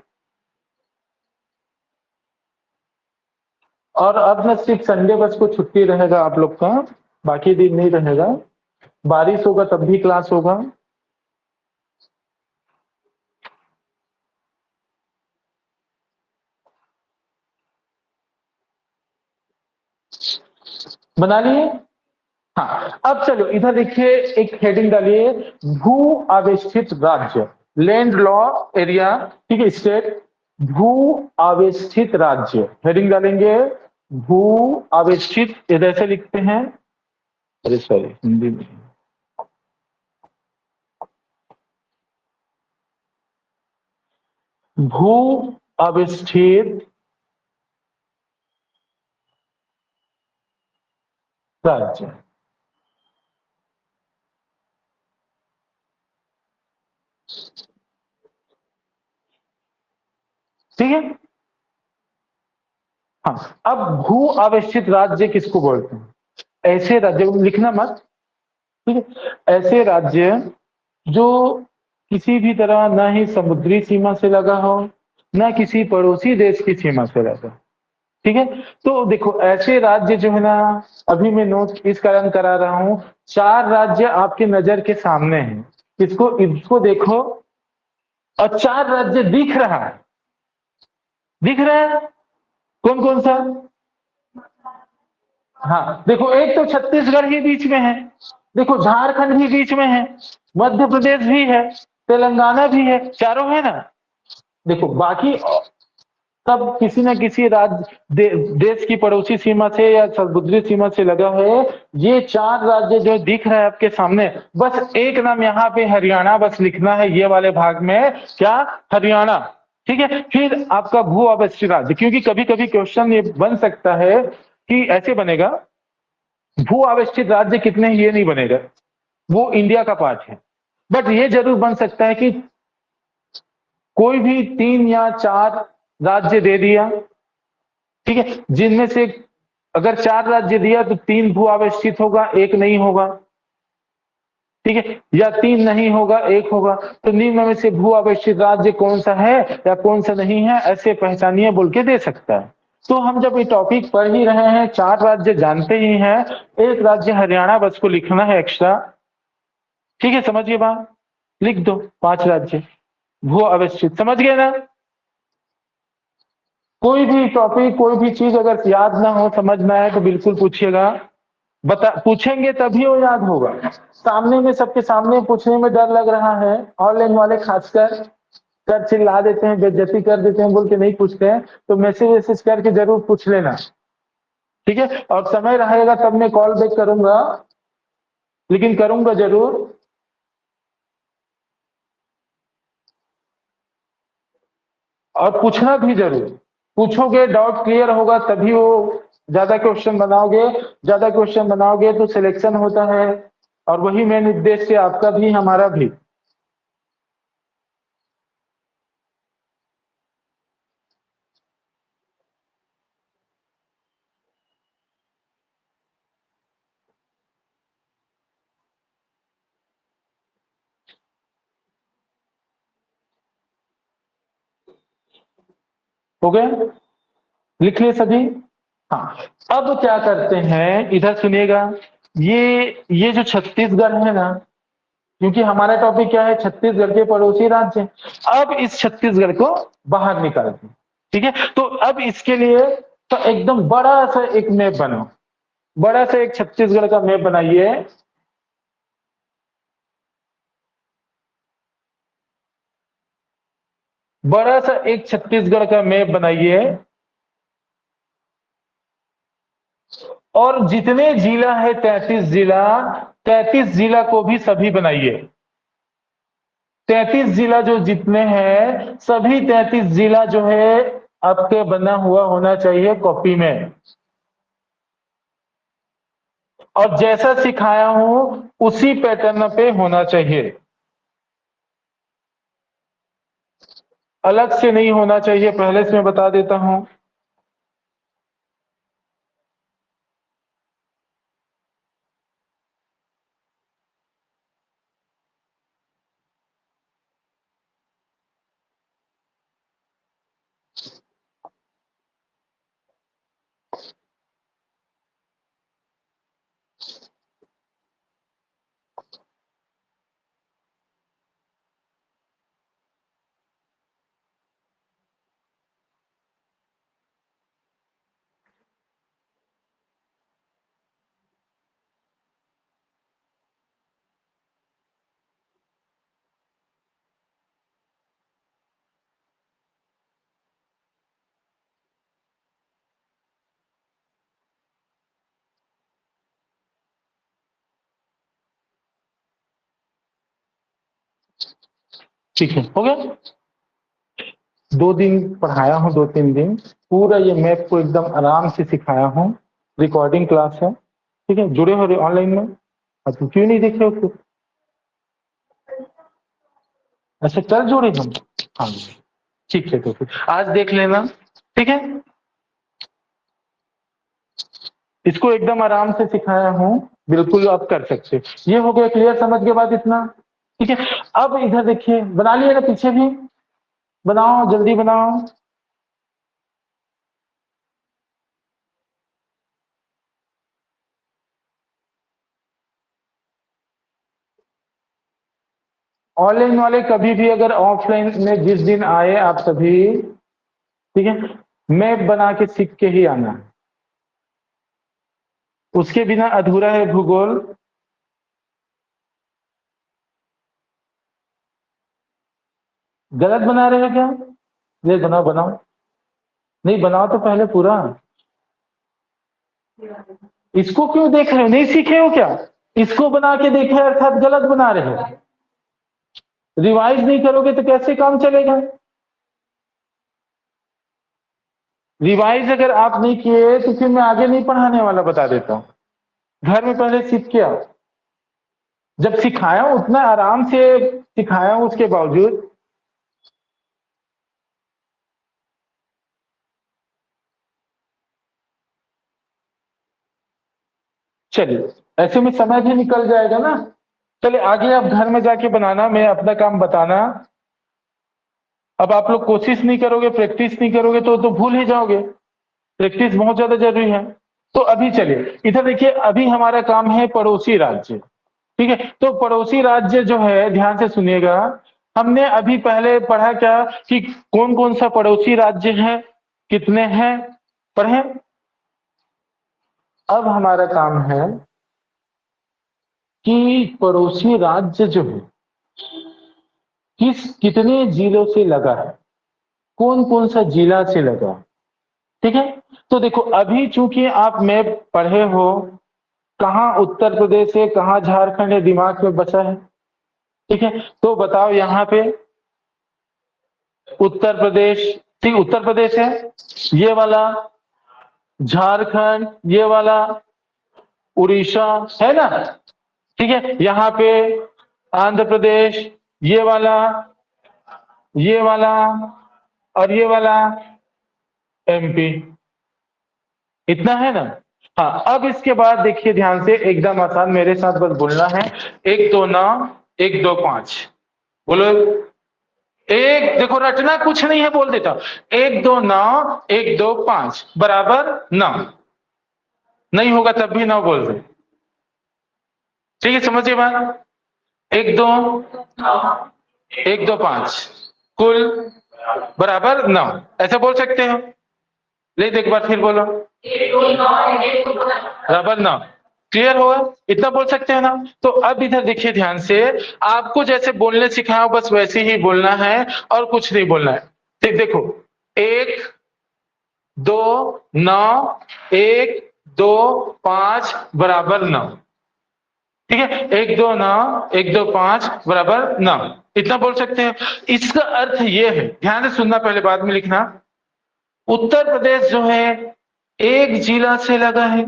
और अब ना सिर्फ संडे बस को छुट्टी रहेगा आप लोग का, बाकी दिन नहीं रहेगा। बारिश होगा तब भी क्लास होगा। बना लिए, हाँ। अब चलो इधर देखिए, एक हेडिंग डालिए, भू आवेष्टित राज्य, लैंड लॉ एरिया, ठीक है, स्टेट, भू आवेष्टित राज्य, हेडिंग डालेंगे भू आवेष्टित, इधर से लिखते हैं, अरे सॉरी हिंदी में, भू आवेष्टित राज्य। ठीक है, हाँ। अब भू आवेष्टित राज्य किसको बोलते हैं, ऐसे राज्य, लिखना मत, ठीक है, ऐसे राज्य जो किसी भी तरह न ही समुद्री सीमा से लगा हो, न किसी पड़ोसी देश की सीमा से लगा। ठीक है? तो देखो ऐसे राज्य जो है ना, अभी मैं नोट इस कारण करा रहा हूँ, 4 राज्य आपके नज़र के सामने हैं। इसको देखो और 4 राज्य दिख रहा है। दिख रहा है? कौन-कौन सा? हाँ, देखो एक तो छत्तीसगढ़ ही बीच में है, देखो झारखंड भी बीच में है, मध्य प्रदेश भी है, तेलंगाना भी है, चारों है ना? देखो बाकी सब किसी न किसी देश की पड़ोसी सीमा से या समुद्री सीमा से लगा है। ये 4 राज्य जो दिख रहा है आपके सामने, बस एक नाम यहाँ पे हरियाणा बस लिखना है ये वाले भाग में, क्या? हरियाणा। ठीक है? फिर आपका भू अवस्थित राज्य, क्योंकि कभी-कभी क्वेश्चन ये बन सकता है कि ऐसे बनेगा, भू अवस्थित राज्य कितने हैं ये नहीं बनेगा, वो इंडिया का पार्ट है। बट ये जरूर बन सकता है कि कोई भी 3 या 4 राज्य दे दिया, ठीक है? जिनमें से अगर 4 राज्य दिया तो 3 भू अवस्थित होगा, 1 नहीं होगा। ठीक है? या 3 नहीं होगा, 1 होगा। तो निम्न में से भू अवस्थित राज्य कौन-सा है या कौन-सा नहीं है, ऐसे पहचानिए बोल के दे सकता है। तो हम जब ये टॉपिक पढ़ ही रहे हैं, 4 राज्य जानते ही हैं, 1 राज्य हरियाणा बस को लिखना है एक्स्ट्रा। ठीक है? समझिए बात? लिख दो 5 राज्य भू अवस्थित, समझ गए ना? कोई भी टॉपिक, कोई भी चीज अगर याद ना हो, समझ ना आए तो बिल्कुल पूछिएगा। पूछेंगे तभी वो याद होगा। सामने में सबके सामने पूछने में डर लग रहा है, ऑनलाइन वाले खासकर सर चिल्ला देते हैं, बेइज्जती कर देते हैं बोल के नहीं पूछते हैं, तो मैसेज वैसेज करके जरूर पूछ लेना। ठीक है? और समय रहेगा तब मैं कॉल बैक करूंगा, लेकिन करूंगा जरूर। और पूछना भी जरूर, पूछोगे डाउट क्लियर होगा तभी वो ज्यादा क्वेश्चन बनाओगे, ज्यादा क्वेश्चन बनाओगे तो सिलेक्शन होता है, और वही मेन उद्देश्य है आपका भी हमारा भी। हो गया? लिख लिए सभी? हाँ। अब क्या करते हैं, इधर सुनिएगा। ये जो छत्तीसगढ़ है ना, क्योंकि हमारा टॉपिक क्या है, छत्तीसगढ़ के पड़ोसी राज्य। अब इस छत्तीसगढ़ को बाहर निकालते हैं। ठीक है? तो अब इसके लिए तो एकदम बड़ा सा एक मैप बनाओ, बड़ा सा एक छत्तीसगढ़ का मैप बनाइए। बड़ा सा एक छत्तीसगढ़ का मैप बनाइए, और जितने जिला है 33 जिला, 33 जिला को भी सभी बनाइए। 33 जिला जो जितने हैं, सभी 33 जिला जो है आपके बना हुआ होना चाहिए कॉपी में। और जैसा सिखाया हूं उसी पैटर्न पे होना चाहिए, अलग से नहीं होना चाहिए, पहले से मैं बता देता हूं। ठीक है? हो गया? 2 दिन पढ़ाया हूं, 2-3 दिन पूरा ये मैप को एकदम आराम से सिखाया हूं। रिकॉर्डिंग क्लास है। ठीक है? जुड़े हो ऑनलाइन में? तो क्यों नहीं देख रहे हो? अच्छा कल जोड़े हम? हाँ ठीक है, तो फिर आज देख लेना। ठीक है? इसको एकदम आराम से सिखाया हूँ, बिल्कुल आप कर सकते। ये हो गया क्लियर? समझ के बाद इतना ठीक है। अब इधर देखिए, बना लिएगा, पीछे भी बनाओ, जल्दी बनाओ। ऑनलाइन वाले कभी भी अगर ऑफलाइन में जिस दिन आए आप सभी, ठीक है, मैप बना के सीख के ही आना है, उसके बिना अधूरा है भूगोल। गलत बना रहे हो क्या? ले बनाओ बनाओ, नहीं बनाओ तो पहले पूरा। इसको क्यों देख रहे हो, नहीं सीखे हो क्या? इसको बना के देखे अर्थात गलत बना रहे हो। रिवाइज नहीं करोगे तो कैसे काम चलेगा? रिवाइज अगर आप नहीं किए तो फिर मैं आगे नहीं पढ़ाने वाला, बता देता हूं। घर में पहले सीख के आओ। जब सिखाया हूं उतना आराम से सिखाया हूं, उसके बावजूद चलिए, ऐसे में समय भी निकल जाएगा ना। चलिए आगे आप घर में जाके बनाना, मैं अपना काम बताना। अब आप लोग कोशिश नहीं करोगे, प्रैक्टिस नहीं करोगे तो भूल ही जाओगे। प्रैक्टिस बहुत ज्यादा जरूरी है। तो अभी चलिए इधर देखिए, अभी हमारा काम है पड़ोसी राज्य। ठीक है, तो पड़ोसी राज्य जो है, ध्यान से सुनिएगा। हमने अभी पहले पढ़ा क्या कि कौन कौन सा पड़ोसी राज्य है, कितने हैं, पढ़े। अब हमारा काम है कि पड़ोसी राज्य जो है कितने जिलों से लगा है, कौन कौन सा जिला से लगा। ठीक है, तो देखो अभी चूंकि आप मैप पढ़े हो, कहाँ उत्तर प्रदेश है कहाँ झारखंड है दिमाग में बचा है। ठीक है, तो बताओ यहाँ पे उत्तर प्रदेश, ठीक उत्तर प्रदेश है, ये वाला झारखंड, ये वाला उड़ीसा है ना। ठीक है, यहाँ पे आंध्र प्रदेश, ये वाला, ये वाला और ये वाला एमपी, इतना है ना। हाँ, अब इसके बाद देखिए ध्यान से, एकदम आसान, मेरे साथ बस बोलना है। 1 2 9 1 2 5 बोलो। एक देखो, रटना कुछ नहीं है, बोल देता। 1 2 9 1 2 5 बराबर 9। नहीं होगा तब भी 9 बोल दे। ठीक है, समझिए बात। 1 2 1 2 5 कुल बराबर 9, ऐसे बोल सकते हो। ले एक बार फिर बोलो, बराबर 9। क्लियर होगा, इतना बोल सकते हैं ना। तो अब इधर देखिए ध्यान से, आपको जैसे बोलने सिखाया बस वैसे ही बोलना है और कुछ नहीं बोलना है। ठीक देखो, 1 2 9 1 2 5 बराबर 9। ठीक है, 1 2 9 1 2 5 बराबर 9, इतना बोल सकते हैं। इसका अर्थ ये है, ध्यान से सुनना, पहले बाद में लिखना। उत्तर प्रदेश जो है एक जिला से लगा है,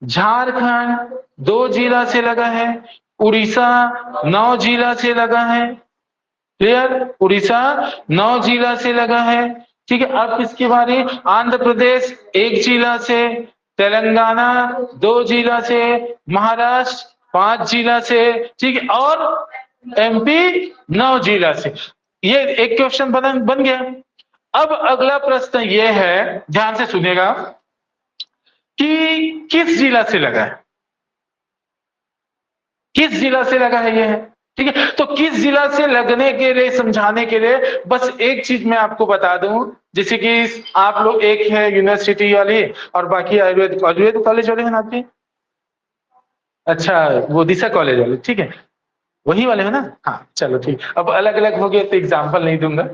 झारखंड 2 जिला से लगा है, उड़ीसा 9 जिला से लगा है। क्लियर, उड़ीसा 9 जिला से लगा है। ठीक है, अब इसके बारे, आंध्र प्रदेश 1 जिला से, तेलंगाना 2 जिला से, महाराष्ट्र 5 जिला से, ठीक है, और एमपी 9 जिला से। ये एक क्वेश्चन बन गया। अब अगला प्रश्न ये है, ध्यान से सुनिएगा, कि किस जिला से लगा है, किस जिला से लगा है ये है। ठीक है, तो किस जिला से लगने के लिए, समझाने के लिए बस एक चीज मैं आपको बता दूं। जैसे कि आप लोग, एक है यूनिवर्सिटी वाली और बाकी आयुर्वेद आयुर्वेद कॉलेज वाले हैं ना आपके। अच्छा, वो दिशा कॉलेज वाले, ठीक है, वही वाले है ना। हाँ चलो ठीक, अब अलग अलग हो गए तो एग्जाम्पल नहीं दूंगा।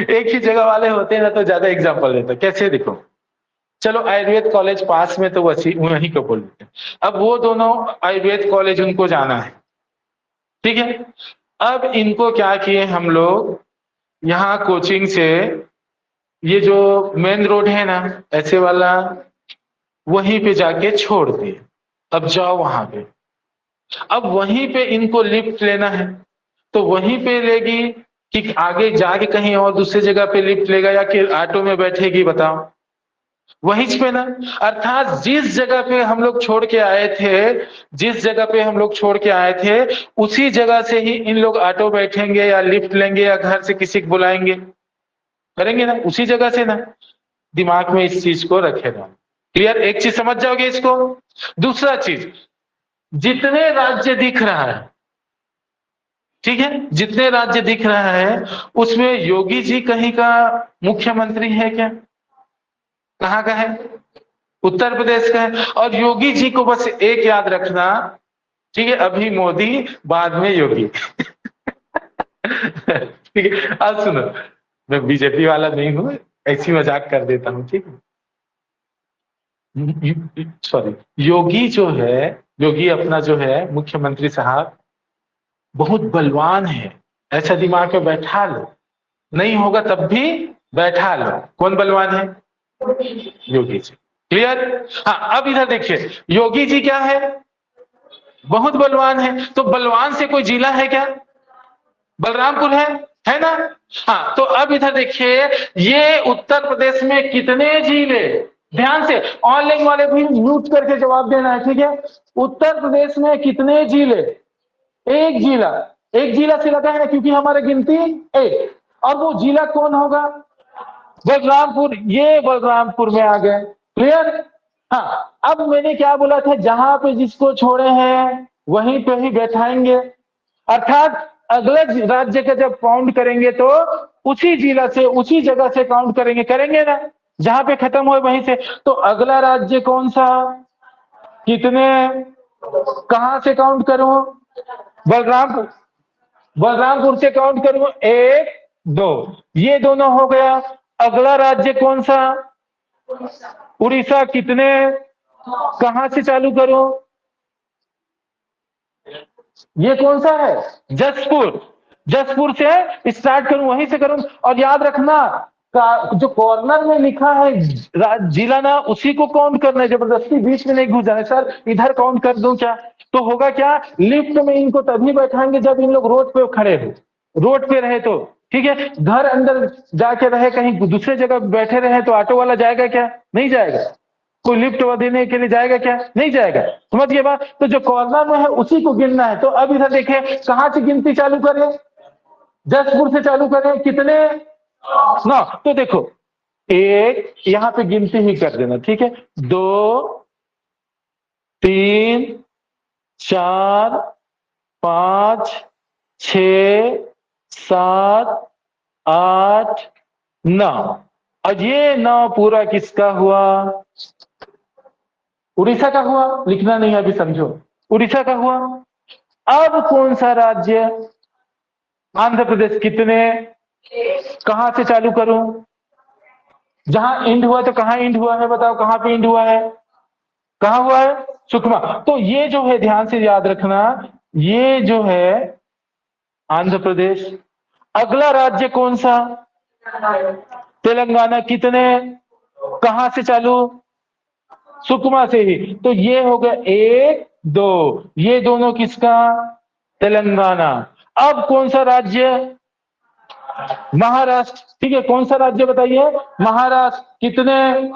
एक ही जगह वाले होते हैं ना तो ज्यादा एग्जाम्पल देता। कैसे, देखो, चलो आयुर्वेद कॉलेज पास में तो वही को बोल देते हैं। अब वो दोनों आयुर्वेद कॉलेज उनको जाना है। ठीक है, अब इनको क्या किए हम लोग, यहाँ कोचिंग से ये जो मेन रोड है ना ऐसे वाला, वहीं पे जाके छोड़ दिए। अब जाओ वहां पे, अब वहीं पे इनको लिफ्ट लेना है, तो वहीं पे लेगी कि आगे जाके कहीं और दूसरी जगह पे लिफ्ट लेगा या कि ऑटो में बैठेगी, बताओ। वही पे ना। अर्थात जिस जगह पे हम लोग छोड़ के आए थे, जिस जगह पे हम लोग छोड़ के आए थे, उसी जगह से ही इन लोग ऑटो बैठेंगे या लिफ्ट लेंगे या घर से किसी को बुलाएंगे, करेंगे ना उसी जगह से ना। दिमाग में इस चीज को रखेगा। क्लियर? एक चीज समझ जाओगे इसको। दूसरा चीज, जितने राज्य दिख रहा है, ठीक है, जितने राज्य दिख रहा है उसमें योगी जी कहीं का मुख्यमंत्री है क्या? कहाँ का है? उत्तर प्रदेश का है। और योगी जी को बस एक याद रखना, ठीक है, अभी मोदी बाद में योगी। ठीक है, अब सुनो, मैं बीजेपी वाला नहीं हूं, ऐसी मजाक कर देता हूं, ठीक है। सॉरी, योगी जो है, योगी अपना जो है मुख्यमंत्री साहब, बहुत बलवान है। ऐसा दिमाग में बैठा लो, नहीं होगा तब भी बैठा लो। कौन बलवान है? योगी जी। क्लियर? हाँ, अब इधर देखिए, योगी जी क्या है? बहुत बलवान है। तो बलवान से कोई जिला है क्या? बलरामपुर है ना? हाँ, तो अब इधर देखिए, ये उत्तर प्रदेश में कितने जिले, ध्यान से ऑनलाइन वाले भी म्यूट करके जवाब देना है, ठीक है। उत्तर प्रदेश में कितने जिले? एक जिला। एक जिला से लगा है क्योंकि हमारे गिनती एक, और वो जिला कौन होगा? बलरामपुर। ये बलरामपुर में आ गए। क्लियर? हाँ, अब मैंने क्या बोला था, जहां पे जिसको छोड़े हैं वहीं पे ही बैठाएंगे। अर्थात अगले राज्य का जब काउंट करेंगे तो उसी जिला से, उसी जगह से काउंट करेंगे, करेंगे ना, जहां पे खत्म हुए वहीं से। तो अगला राज्य कौन सा? कितने? कहां से काउंट करूं? बलरामपुर। बलरामपुर से काउंट करूं, एक, दो, ये दोनों हो गया। अगला राज्य कौन सा? उड़ीसा। कितने? कहां से चालू करूं? ये कौन सा है? जसपुर। जसपुर से स्टार्ट करूं, वहीं से करूं। और याद रखना, जो कॉर्नर में लिखा है जिला ना, उसी को काउंट करना है, जबरदस्ती बीच में नहीं घुस जाना। सर इधर काउंट कर दूं क्या? तो होगा क्या, लिफ्ट में इनको तभी बैठाएंगे जब इन लोग रोड पे खड़े हो, रोड पे रहे तो, ठीक है। घर अंदर जाके रहे, कहीं दूसरे जगह बैठे रहे तो ऑटो वाला जाएगा क्या? नहीं जाएगा। कोई लिफ्ट देने के लिए जाएगा क्या? नहीं जाएगा। समझ गए बात? तो जो कॉर्नर में है उसी को गिनना है। तो अब इधर देखें, कहां से गिनती चालू करें? जसपुर से चालू करें। कितने? 9। तो देखो, एक, यहां पे गिनती ही कर देना, ठीक है। 2, 3, 4, 5, 6, 7, 8, 9। और ये 9 पूरा किसका हुआ? उड़ीसा का हुआ। लिखना नहीं है अभी, समझो, उड़ीसा का हुआ। अब कौन सा राज्य? आंध्र प्रदेश। कितने? कहां से चालू करूं? जहां इंड हुआ, तो कहां इंड हुआ है बताओ, कहां पे इंड हुआ है? कहां हुआ है? सुकमा। तो ये जो है, ध्यान से याद रखना, ये जो है आंध्र प्रदेश। अगला राज्य कौन सा? तेलंगाना। कितने? कहां से चालू? सुकमा से ही। तो ये हो गया 1, 2, ये दोनों किसका? तेलंगाना। अब कौन सा राज्य? महाराष्ट्र। ठीक है, कौन सा राज्य बताइए? महाराष्ट्र। कितने?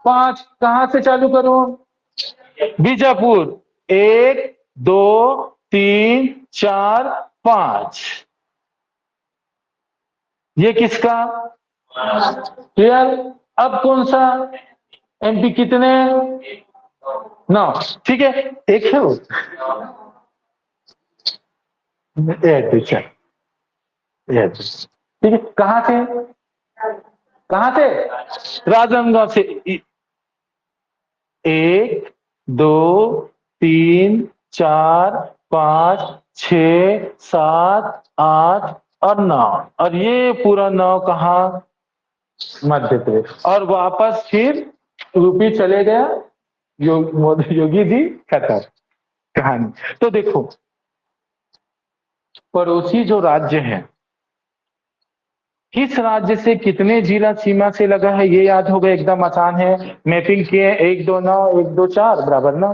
5। कहां से चालू करूं? बीजापुर। 1, 2, 3, 4, 5। ये किसका? क्लियर? अब कौन सा? एमपी। कितने? 9। ठीक है, एक है वो, ठीक है। कहां से? कहां से? राजनांदगांव से। 1, 2, 3, 4, 5, 6, 7, 8 और 9। और ये पूरा 9 कहा? मध्य प्रदेश। और वापस फिर यूपी चले गया, योगी जी खत्म कहानी। तो देखो, पड़ोसी जो राज्य है, किस राज्य से कितने जिला सीमा से लगा है, ये याद होगा, एकदम आसान है। मैपिंग किए, 1, 2, 9, 1, 2, 4 बराबर 9।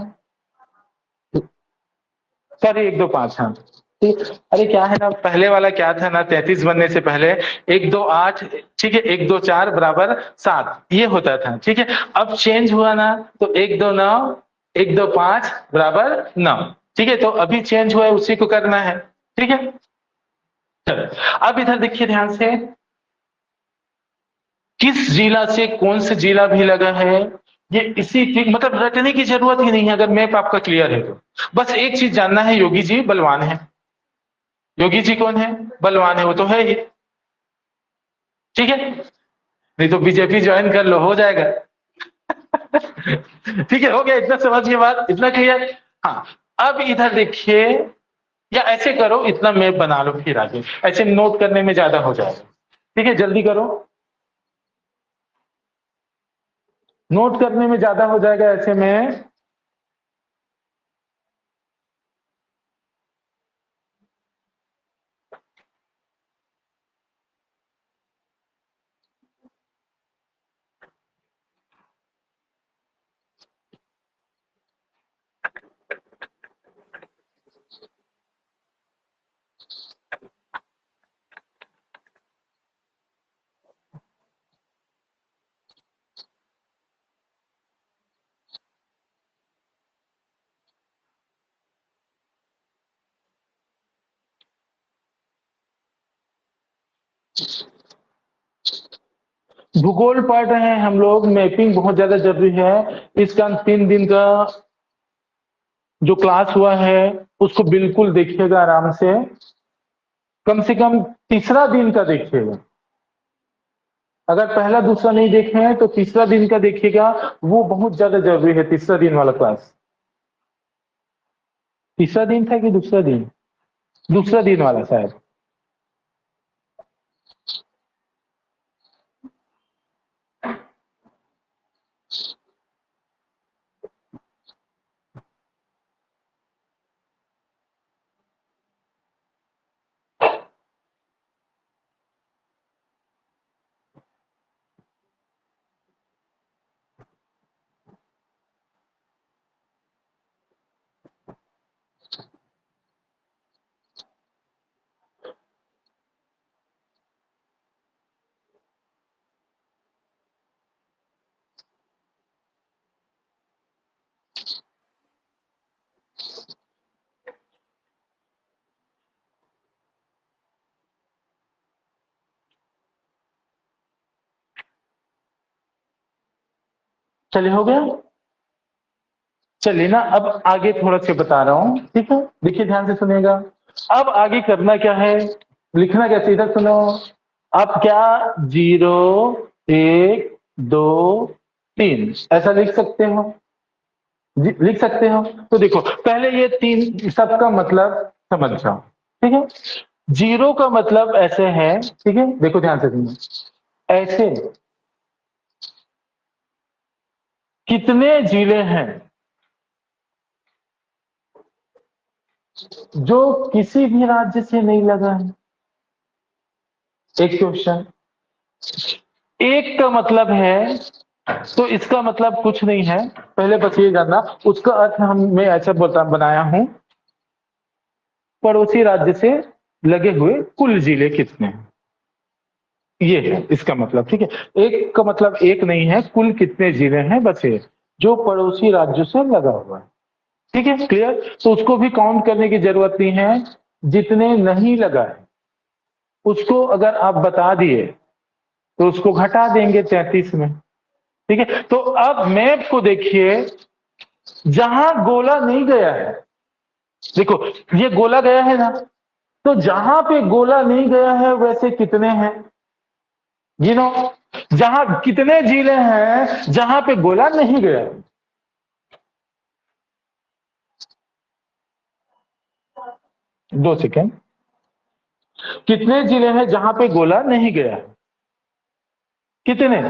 सॉरी, 1, 2, 5, हाँ। ठीक है? अरे क्या है ना, पहले वाला क्या था ना, 33 बनने से पहले 1 2 8, ठीक है, 1 2 4 बराबर 7 ये होता था, ठीक है। अब चेंज हुआ ना, तो 1 2 9, 1 2 5 बराबर 9, ठीक है। तो अभी चेंज हुआ है, उसी को करना है, ठीक है। चलो अब इधर देखिए ध्यान से, किस जिला से कौन सा जिला भी लगा है, ये इसी ठीक मतलब रटने की जरूरत ही नहीं है, अगर मैप आपका क्लियर है तो। बस एक चीज जानना है, योगी जी बलवान है। योगी जी कौन है? बलवान है, वो तो है ही, ठीक है। नहीं तो बीजेपी ज्वाइन कर लो, हो जाएगा। ठीक है, हो गया, इतना समझिए बात, इतना क्लियर। हाँ, अब इधर देखिए, या ऐसे करो, इतना मैप बना लो, फिर आगे ऐसे नोट करने में ज्यादा हो जाएगा, ठीक है। जल्दी करो, नोट करने में ज्यादा हो जाएगा ऐसे में। भूगोल पढ़ रहे हैं हम लोग, मैपिंग बहुत ज्यादा जरूरी है। इसका 3 दिन का जो क्लास हुआ है उसको बिल्कुल देखिएगा आराम से कम तीसरा दिन का देखिएगा। अगर पहला दूसरा नहीं देखे हैं तो तीसरा दिन का देखिएगा, वो बहुत ज्यादा जरूरी है, तीसरा दिन वाला क्लास। तीसरा दिन था कि दूसरा दिन? दूसरा दिन वाला शायद। चलिए, हो गया। चलिए ना, अब आगे थोड़ा सा बता रहा हूं, ठीक है। देखिए ध्यान से सुनिएगा। अब आगे करना क्या है, लिखना कैसे, इधर सुनो। अब क्या, 0 1 2 3 ऐसा लिख सकते हो? लिख सकते हो। तो देखो पहले ये 3 सबका मतलब समझ जाओ, ठीक है। 0 का मतलब ऐसे है, ठीक है, देखो ध्यान से सुनो। ऐसे कितने जिले हैं जो किसी भी राज्य से नहीं लगा है? एक क्वेश्चन। एक का मतलब है, तो इसका मतलब कुछ नहीं है, पहले बस ये जानना। उसका अर्थ मैं ऐसा बनाया हूं, पड़ोसी राज्य से लगे हुए कुल जिले कितने हैं, ये है इसका मतलब, ठीक है। एक का मतलब एक नहीं है, कुल कितने जिले हैं बस ये, जो पड़ोसी राज्यों से लगा हुआ है, ठीक है, क्लियर। तो उसको भी काउंट करने की जरूरत नहीं है, जितने नहीं लगा है उसको अगर आप बता दिए तो उसको घटा देंगे 33 में, ठीक है। तो अब मैप को देखिए, जहां गोला नहीं गया है, देखो ये गोला गया है ना, तो जहां पे गोला नहीं गया है वैसे कितने हैं गिनो। जहां कितने जिले हैं जहां पे गोला नहीं गया? 2 सेकेंड। कितने जिले हैं जहां पे गोला नहीं गया? कितने?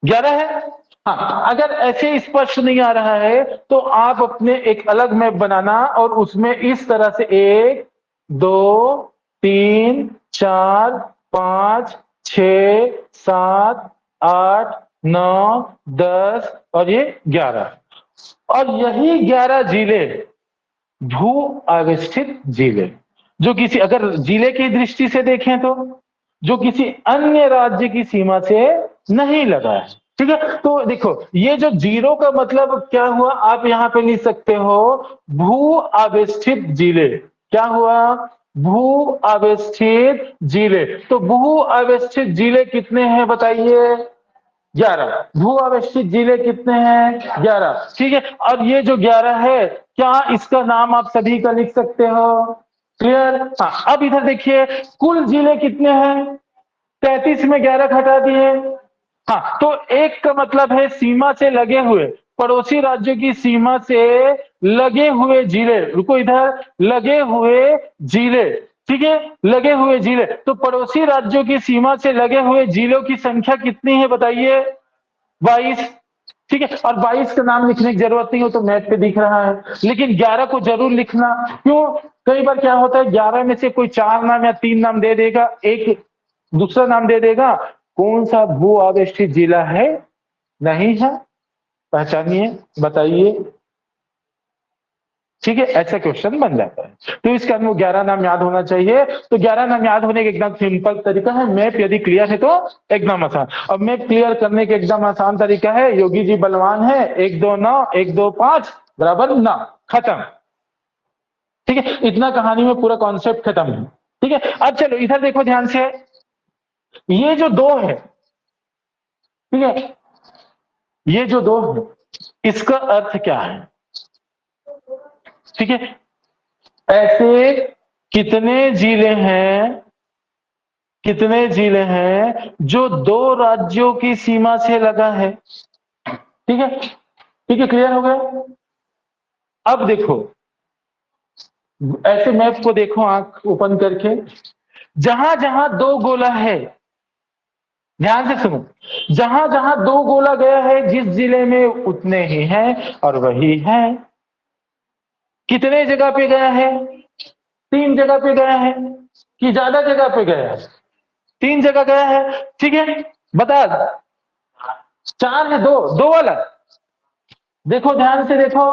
11 है। हाँ, अगर ऐसे स्पष्ट नहीं आ रहा है तो आप अपने एक अलग मैप बनाना, और उसमें इस तरह से 1 2 3 4 5 6 7 8 9 10 और ये 11, और यही 11 जिले भू अवस्थित जिले। जो किसी, अगर जिले की दृष्टि से देखें तो जो किसी अन्य राज्य की सीमा से नहीं लगा है। ठीक है, तो देखो ये जो जीरो का मतलब क्या हुआ, आप यहां पे लिख सकते हो भू आवेष्टित जिले। क्या हुआ? भू आवेष्टित जिले। तो भू आवेष्टित जिले कितने हैं बताइए? 11। भू आवेष्टित जिले कितने हैं? 11। ठीक है, और ये जो 11 है, क्या इसका नाम आप सभी का लिख सकते हो? क्लियर? हाँ, अब इधर देखिए कुल जिले कितने हैं? 33 में 11 घटा दिए। हाँ, तो एक का मतलब है सीमा से लगे हुए, पड़ोसी राज्यों की सीमा से लगे हुए जिले। रुको, इधर लगे हुए जिले। ठीक है, लगे हुए जिले। तो पड़ोसी राज्यों की सीमा से लगे हुए जिलों की संख्या कितनी है बताइए? 22। ठीक है, और 22 का नाम लिखने की जरूरत नहीं हो, तो मैप पे दिख रहा है, लेकिन 11 को जरूर लिखना। क्यों? कई बार क्या होता है 11 में से कोई 4 नाम या 3 नाम दे देगा, एक दूसरा नाम दे देगा। कौन सा भू आवेष्टित जिला है? नहीं है, पहचानिए, बताइए। ठीक है, ऐसा क्वेश्चन बन जाता है। तो इसके अंदर 11 नाम याद होना चाहिए। तो 11 नाम याद होने का एकदम सिंपल तरीका है, मैप यदि क्लियर है तो एकदम आसान। अब मैप क्लियर करने के एकदम आसान तरीका है, योगी जी बलवान है, 1 2 9 1 2 5 बराबर 9, खत्म। ठीक है, इतना कहानी में पूरा कॉन्सेप्ट खत्म है। ठीक है, अब चलो इधर देखो ध्यान से, ये जो दो है, ठीक है, ये जो दो है, इसका अर्थ क्या है? ठीक है, ऐसे कितने जिले हैं, कितने जिले हैं जो दो राज्यों की सीमा से लगा है? ठीक है, ठीक है, क्लियर हो गया? अब देखो, ऐसे मैप को देखो आंख ओपन करके, जहां जहां दो गोला है, ध्यान से सुनो, जहां जहां दो गोला गया है जिस जिले में उतने ही हैं और वही है। कितने जगह पे गया है? 3 जगह पे गया है कि ज्यादा जगह पे गया है? 3 जगह गया है। ठीक है, बता, 4 है, 2 2 वाला देखो, ध्यान से देखो।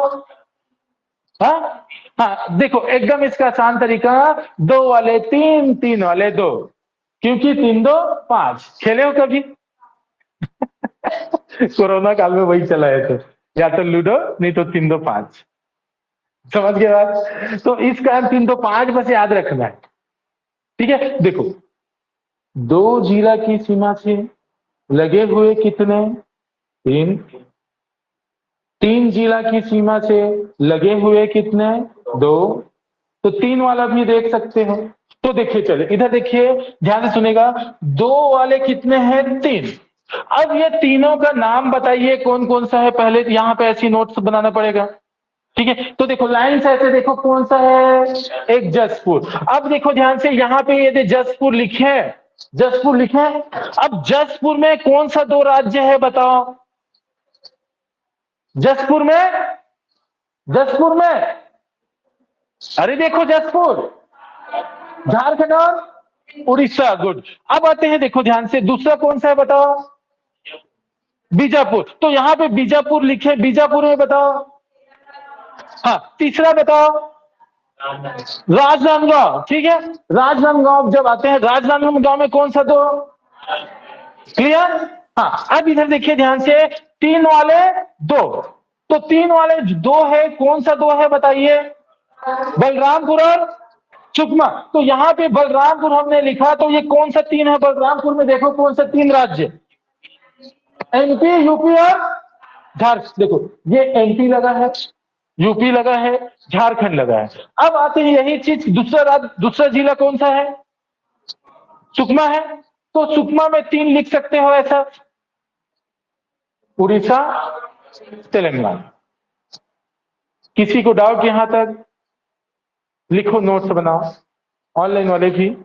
हाँ, हाँ, देखो एकदम इसका आसान तरीका, 2 वाले 3, 3 वाले 2, क्योंकि 3 2 5। खेले हो कभी? कोरोना काल में वही चला है, तो या तो लूडो, नहीं तो 3 2 5। समझ गए बात? तो इस कारण 3 2 5 बस याद रखना है। ठीक है, देखो, दो जिला की सीमा से लगे हुए कितने? 3। 3 जिला की सीमा से लगे हुए कितने? 2। तो 3 वाला भी देख सकते हो। तो देखिए, चले इधर देखिए, ध्यान से सुनेगा, 2 वाले कितने हैं? 3। अब ये तीनों का नाम बताइए कौन कौन सा है, पहले यहां पे ऐसी नोट्स बनाना पड़ेगा। ठीक है, तो देखो लाइन से ऐसे देखो कौन सा है, एक जसपुर। अब देखो ध्यान से, यहां पे यदि जसपुर लिखे हैं, जसपुर लिखे हैं, अब जसपुर में कौन सा 2 राज्य है बताओ? जसपुर में, जसपुर में, अरे देखो जसपुर, झारखंड और उड़ीसा, गुड। अब आते हैं, देखो ध्यान से, दूसरा कौन सा है बताओ? बीजापुर। तो यहां पे बीजापुर लिखे, बीजापुर में बताओ। हाँ, तीसरा बताओ? राजनांदगांव। ठीक है, राजनांदगांव जब आते हैं, राजनांदगांव में कौन सा 2? क्लियर? हाँ, अब इधर देखिए ध्यान से, 3 वाले 2, तो 3 वाले 2 है, कौन सा 2 है बताइए? बलरामपुर और सुकमा। तो यहाँ पे बलरामपुर हमने लिखा, तो ये कौन सा 3 है? बलरामपुर में देखो कौन सा 3 राज्य? एमपी, यूपी और झारखंड। देखो ये एमपी लगा है, यूपी लगा है, झारखंड लगा है। अब आते हैं यही चीज, दूसरा राज्य, दूसरा जिला कौन सा है? सुकमा है। तो सुकमा में 3 लिख सकते हो ऐसा, उड़ीसा, तेलंगाना। किसी को डाउट यहां तक? लिखो, नोट्स बनाओ, ऑनलाइन वाले भी।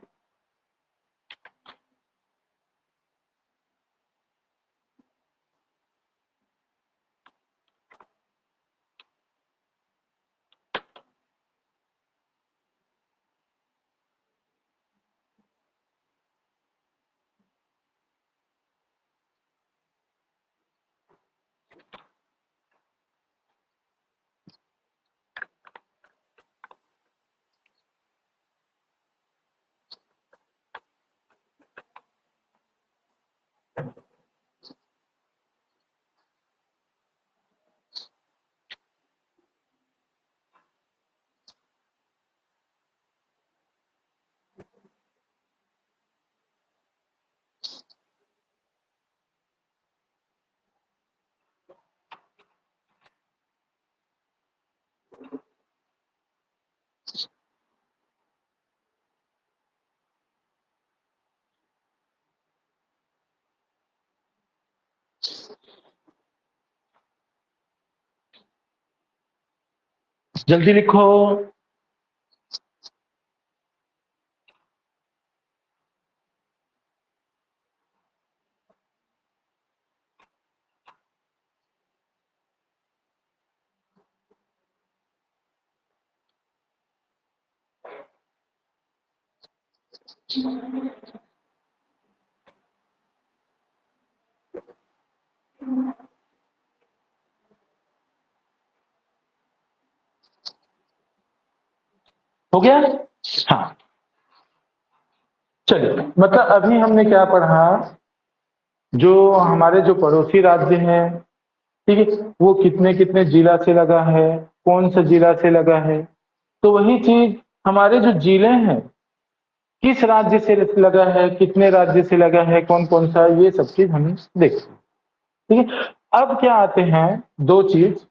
जल्दी लिखो। हो गया? हाँ, चलिए, मतलब अभी हमने क्या पढ़ा, जो हमारे जो पड़ोसी राज्य हैं, ठीक है, वो कितने कितने जिला से लगा है, कौन सा जिला से लगा है। तो वही चीज हमारे जो जिले हैं, किस राज्य से लगा है, कितने राज्य से लगा है, कौन कौन सा, ये सब चीज हम देखते हैं। ठीक है, अब क्या आते हैं दो चीज,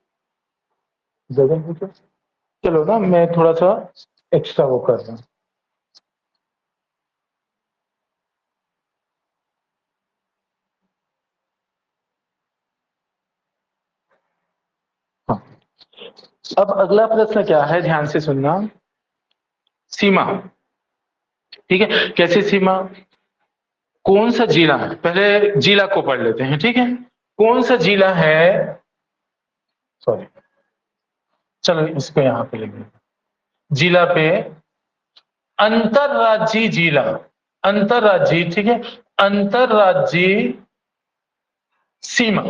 जगह है क्या? चलो ना, मैं थोड़ा सा एक्स्ट्रा वो कर रहा हूँ। हाँ, अब अगला प्रश्न क्या है, ध्यान से सुनना। सीमा, ठीक है, कैसे सीमा, कौन सा जिला है, पहले जिला को पढ़ लेते हैं, ठीक है। कौन सा जिला है, सॉरी, चलो इसको यहां पे लिख देते, जिला पे अंतरराज्यीय जिला, अंतरराज्यीय, ठीक है, अंतरराज्यीय सीमा,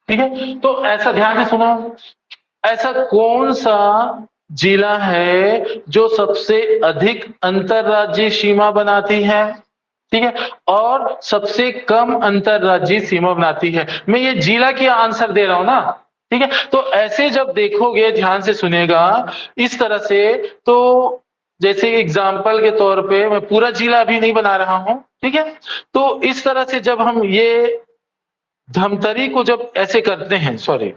ठीक है। तो ऐसा ध्यान से सुनो, ऐसा कौन सा जिला है जो सबसे अधिक अंतरराज्यीय सीमा बनाती है, ठीक है, और सबसे कम अंतरराज्यीय सीमा बनाती है। मैं ये जिला की आंसर दे रहा हूं ना, ठीक है। तो ऐसे जब देखोगे, ध्यान से सुनेगा इस तरह से, तो जैसे एग्जाम्पल के तौर पे, मैं पूरा जिला अभी नहीं बना रहा हूं, ठीक है। तो इस तरह से जब हम ये धमतरी को जब ऐसे करते हैं, सॉरी,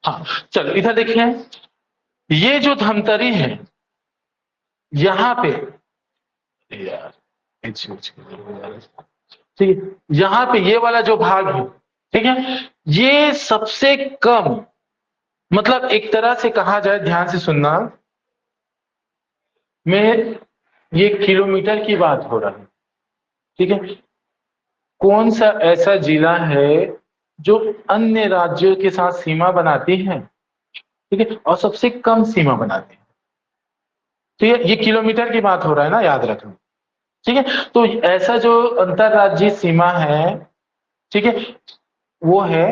हाँ, चलो इधर देखिए, ये जो धमतरी है, यहां पे, यार, ठीक है, यहां पे ये वाला जो भाग है, ठीक है, ये सबसे कम, मतलब एक तरह से कहा जाए, ध्यान से सुनना, में ये किलोमीटर की बात हो रहा है, ठीक है। कौन सा ऐसा जिला है जो अन्य राज्यों के साथ सीमा बनाती है, ठीक है, और सबसे कम सीमा बनाती है। तो ये किलोमीटर की बात हो रहा है ना, याद रखना, ठीक है। तो ऐसा जो अंतरराज्यीय सीमा है, ठीक है, वो है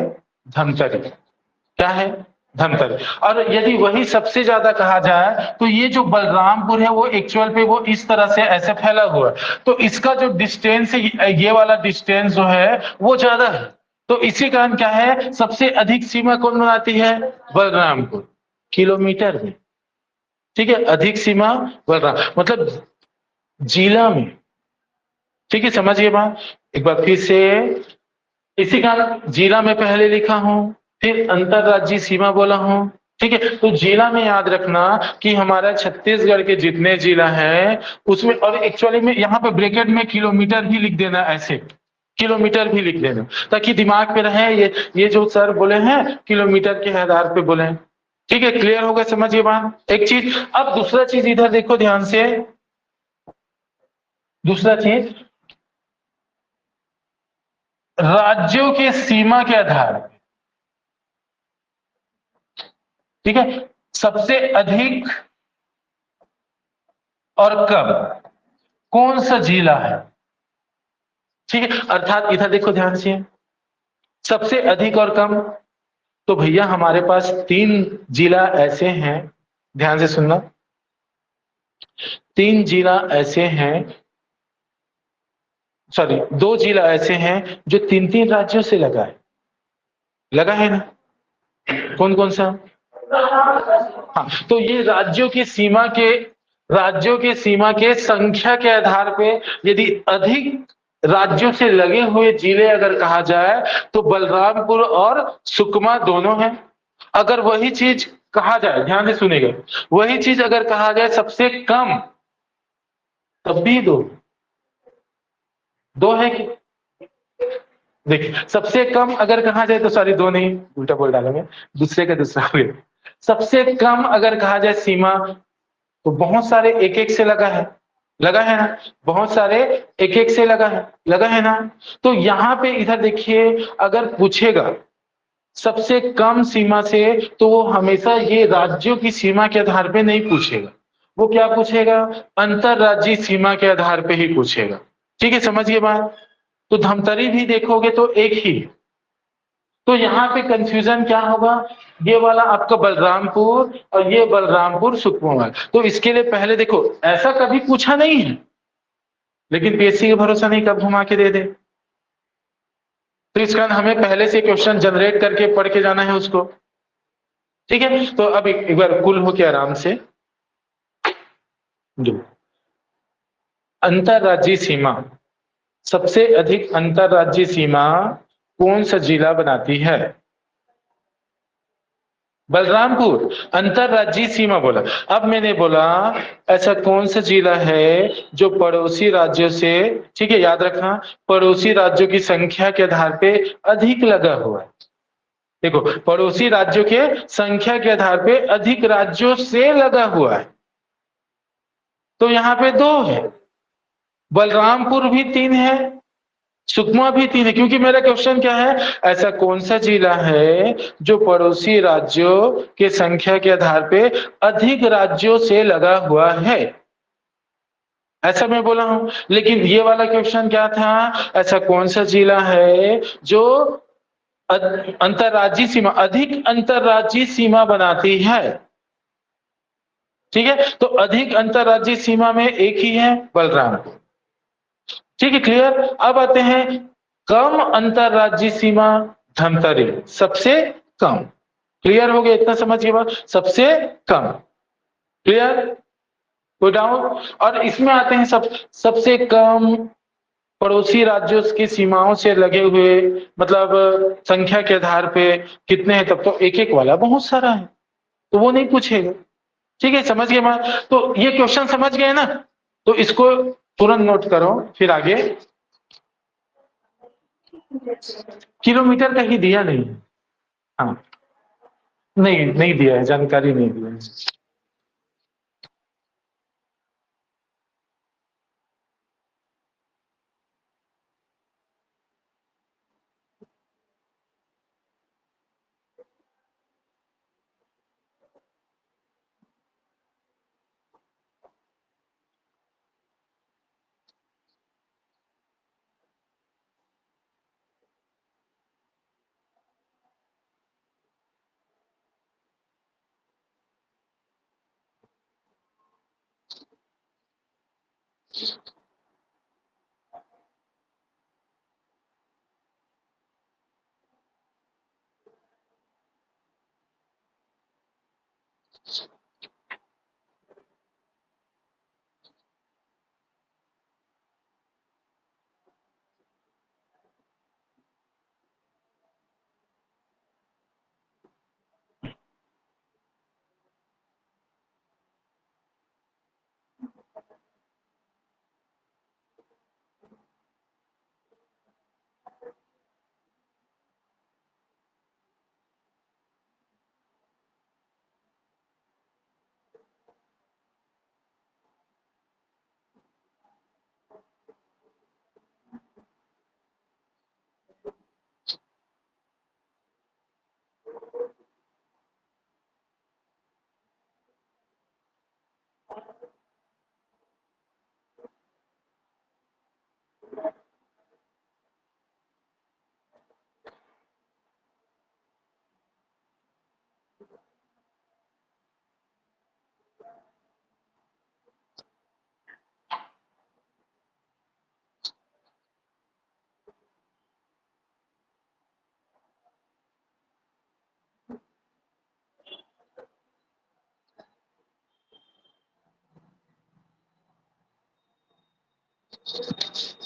धमतरी। क्या है? धमतरी। और यदि वही सबसे ज्यादा कहा जाए, तो ये जो बलरामपुर है, वो एक्चुअल पे वो इस तरह से ऐसे फैला हुआ है, तो इसका जो डिस्टेंस है, ये वाला डिस्टेंस जो है वो ज्यादा है। तो इसी कारण क्या है, सबसे अधिक सीमा कौन बनाती है? बलरामपुर, किलोमीटर में, ठीक है, अधिक सीमा बलराम, मतलब जिला में, ठीक है, समझिए बात एक बार फिर से। इसी कारण जिला में पहले लिखा हूं, फिर अंतरराज्यीय सीमा बोला हूं, ठीक है। तो जिला में याद रखना कि हमारा छत्तीसगढ़ के जितने जिला है उसमें, और एक्चुअली में यहाँ पे ब्रैकेट में किलोमीटर भी लिख देना, ऐसे किलोमीटर भी लिख देना, ताकि दिमाग में रहे, ये जो सर बोले हैं किलोमीटर के आधार पे बोले, ठीक है। क्लियर होगा, समझिए बात एक चीज। अब दूसरा चीज इधर देखो ध्यान से, दूसरा चीज, राज्यों के सीमा के आधार पे, ठीक है, सबसे अधिक और कम कौन सा जिला है, ठीक है। अर्थात इधर देखो ध्यान से, सबसे अधिक और कम, तो भैया हमारे पास तीन जिला ऐसे हैं, ध्यान से सुनना, तीन जिला ऐसे हैं, सॉरी, दो जिला ऐसे हैं जो तीन तीन राज्यों से लगा है, लगा है ना। कौन कौन सा? हाँ, तो ये राज्यों के सीमा के संख्या के आधार पे, यदि अधिक राज्यों से लगे हुए जिले अगर कहा जाए, तो बलरामपुर और सुकमा दोनों हैं। अगर वही चीज कहा जाए, ध्यान से सुनेगा, वही चीज अगर कहा जाए सबसे कम, तब भी दो, दो है कि? देखिए सबसे कम अगर कहा जाए तो, सॉरी दो नहीं, उल्टा बोल डालेंगे, दूसरे का दूसरा हो गया। सबसे कम अगर कहा जाए सीमा, तो बहुत सारे एक एक से लगा है ना, बहुत सारे एक एक से लगा है ना। तो यहाँ पे इधर देखिए, अगर पूछेगा सबसे कम सीमा से, तो वो हमेशा ये राज्यों की सीमा के आधार पे नहीं पूछेगा, वो क्या पूछेगा, अंतरराज्यीय सीमा के आधार पे ही पूछेगा। ठीक है, समझिए बात। तो धमतरी भी देखोगे तो एक ही है। तो यहाँ पे कंफ्यूजन क्या होगा, ये वाला आपका बलरामपुर और ये बलरामपुर सुकमा। तो इसके लिए पहले देखो, ऐसा कभी पूछा नहीं है, लेकिन पीएससी का भरोसा नहीं कब घुमा के दे दे। तो इसका हमें पहले से क्वेश्चन जनरेट करके पढ़ के जाना है उसको। ठीक है, तो अब एक बार कुल हो के आराम से जो अंतरराज्यीय सीमा, सबसे अधिक अंतरराज्यीय सीमा कौन सा जिला बनाती है? बलरामपुर अंतरराज्यीय सीमा बोला। अब मैंने बोला ऐसा कौन सा जिला है जो पड़ोसी राज्यों से, ठीक है याद रखना, पड़ोसी राज्यों की संख्या के आधार पे अधिक लगा हुआ है। देखो पड़ोसी राज्यों के संख्या के आधार पे अधिक राज्यों से लगा हुआ है, तो यहाँ पे दो है, बलरामपुर भी तीन है, सुकमा भी तीन है। क्योंकि मेरा क्वेश्चन क्या है, ऐसा कौन सा जिला है जो पड़ोसी राज्यों के संख्या के आधार पे अधिक राज्यों से लगा हुआ है, ऐसा मैं बोला हूं। लेकिन ये वाला क्वेश्चन क्या था, ऐसा कौन सा जिला है जो अंतरराज्यीय सीमा, अधिक अंतरराज्यीय सीमा बनाती है। ठीक है, तो अधिक अंतरराज्यीय सीमा में एक ही है, बलरामपुर। ठीक है, क्लियर। अब आते हैं कम अंतरराज्यीय सीमा, धमतरी सबसे कम। क्लियर हो गया, इतना समझ के बाद सबसे कम। क्लियर, कोई डाउट? और इसमें आते हैं सबसे कम पड़ोसी राज्यों की सीमाओं से लगे हुए, मतलब संख्या के आधार पे कितने हैं, तब तो एक एक वाला बहुत सारा है, तो वो नहीं पूछेगा। ठीक है, समझ गए मैं? तो ये क्वेश्चन समझ गए ना, तो इसको तुरंत नोट करो, फिर आगे। किलोमीटर का ही दिया नहीं है, हाँ, नहीं नहीं दिया है, जानकारी नहीं दिया है।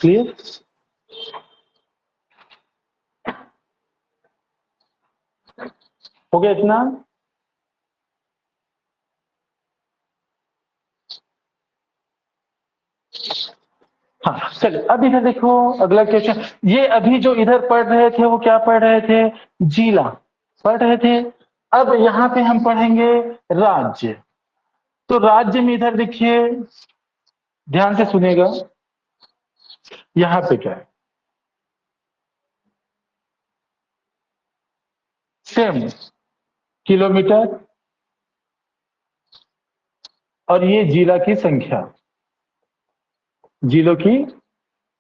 क्लियर, हो गया इतना? चलिए अब इधर देखो अगला क्वेश्चन। ये अभी जो इधर पढ़ रहे थे वो क्या पढ़ रहे थे? जिला पढ़ रहे थे। अब यहाँ पे हम पढ़ेंगे राज्य। तो राज्य में इधर देखिए, ध्यान से सुनिएगा, यहाँ पे क्या है? सेम किलोमीटर और ये जिला की संख्या, जिलों की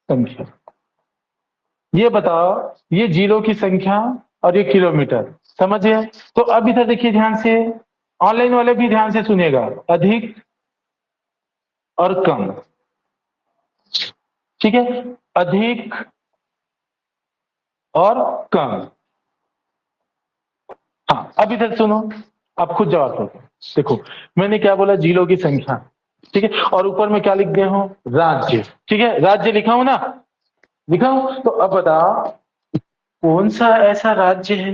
संख्या। ये बताओ, ये जिलों की संख्या और ये किलोमीटर, समझिए। तो अब इधर देखिए ध्यान से, ऑनलाइन वाले भी ध्यान से सुनिएगा, अधिक और कम, ठीक है? अधिक और कम। हाँ अब इधर सुनो, आप खुद जवाब दो। देखो मैंने क्या बोला, जिलों की संख्या, ठीक है, और ऊपर में क्या लिख दिया हूं? राज्य, ठीक है, राज्य लिखा हूं ना, लिखा हूं। तो अब बताओ कौन सा ऐसा राज्य है,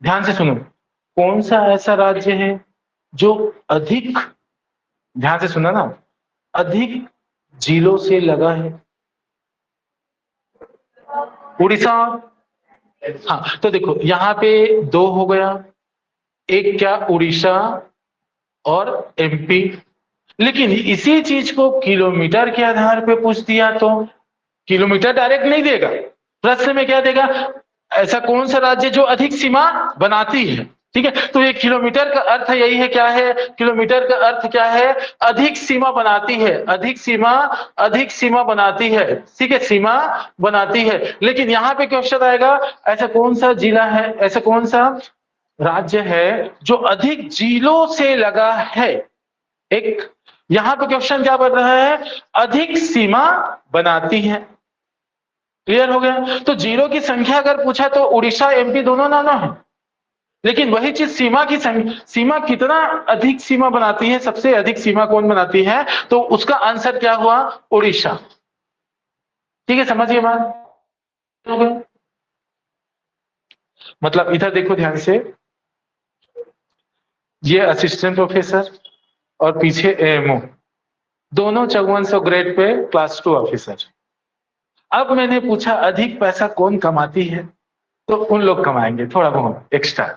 ध्यान से सुनो, कौन सा ऐसा राज्य है जो अधिक, ध्यान से सुना ना, अधिक जिलों से लगा है? उड़ीसा। हाँ तो देखो यहाँ पे दो हो गया, एक क्या, उड़ीसा और एमपी। लेकिन इसी चीज को किलोमीटर के आधार पे पूछ दिया तो किलोमीटर डायरेक्ट नहीं देगा, प्रश्न में क्या देगा, ऐसा कौन सा राज्य जो अधिक सीमा बनाती है, ठीक है? तो ये किलोमीटर का अर्थ यही है, क्या है किलोमीटर का अर्थ, क्या है? अधिक सीमा बनाती है, अधिक सीमा, अधिक सीमा बनाती है, ठीक है, सीमा बनाती है। लेकिन यहाँ पे क्वेश्चन आएगा, ऐसा कौन सा जिला है, ऐसा कौन सा राज्य है जो अधिक जिलों से लगा है? एक यहां पे क्वेश्चन क्या बन रहा है, अधिक सीमा बनाती है। क्लियर हो गया? तो जीरो की संख्या अगर पूछा तो उड़ीसा एमपी दोनों नाना है, लेकिन वही चीज सीमा की सीमा कितना अधिक सीमा बनाती है, सबसे अधिक सीमा कौन बनाती है, तो उसका आंसर क्या हुआ, उड़ीसा। ठीक है, समझिए बात हो गया। मतलब इधर देखो ध्यान से, ये असिस्टेंट प्रोफेसर और पीछे एएमओ, दोनों 5400 ग्रेड पे क्लास 2 ऑफिसर। अब मैंने पूछा अधिक पैसा कौन कमाती है, तो उन लोग कमाएंगे थोड़ा बहुत एक्स्ट्रा,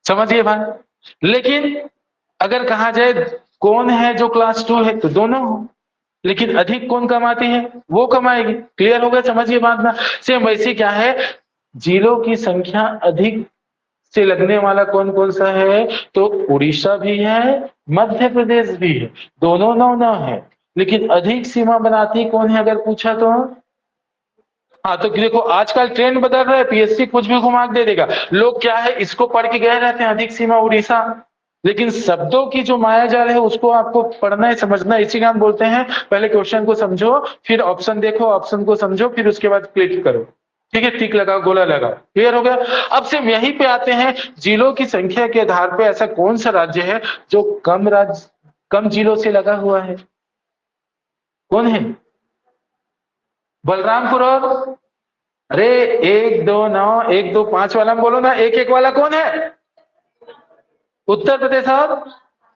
समझिए बात। लेकिन अगर कहा जाए कौन है जो क्लास 2 है, तो दोनों हो, लेकिन अधिक कौन कमाती है, वो कमाएगी। क्लियर हो गया, समझिए बात ना। सेम वैसे क्या है, जिलों की संख्या अधिक से लगने वाला कौन कौन सा है, तो उड़ीसा भी है, मध्य प्रदेश भी है, दोनों 9-9 है। लेकिन अधिक सीमा बनाती कौन है अगर पूछा तो? हाँ तो देखो आजकल ट्रेंड बदल रहा है, पीएससी कुछ भी घुमा के दे देगा। लोग क्या है, इसको पढ़ के गए रहते हैं अधिक सीमा उड़ीसा, लेकिन शब्दों की जो माया जाल है उसको आपको पढ़ना है, समझना है। इसी का हम बोलते हैं पहले क्वेश्चन को समझो, फिर ऑप्शन देखो, ऑप्शन को समझो, फिर उसके बाद क्लिक करो। ठीक है, टिक लगाओ, गोला लगाओ। क्लियर हो गया? अब सिर्फ यहीं पे आते हैं, जिलों की संख्या के आधार पे ऐसा कौन सा राज्य है जो कम जिलों से लगा हुआ है? कौन है? बलरामपुर और, अरे 1, 2, 9, 1, 2, 5 वाला बोलो ना, एक वाला कौन है? उत्तर प्रदेश और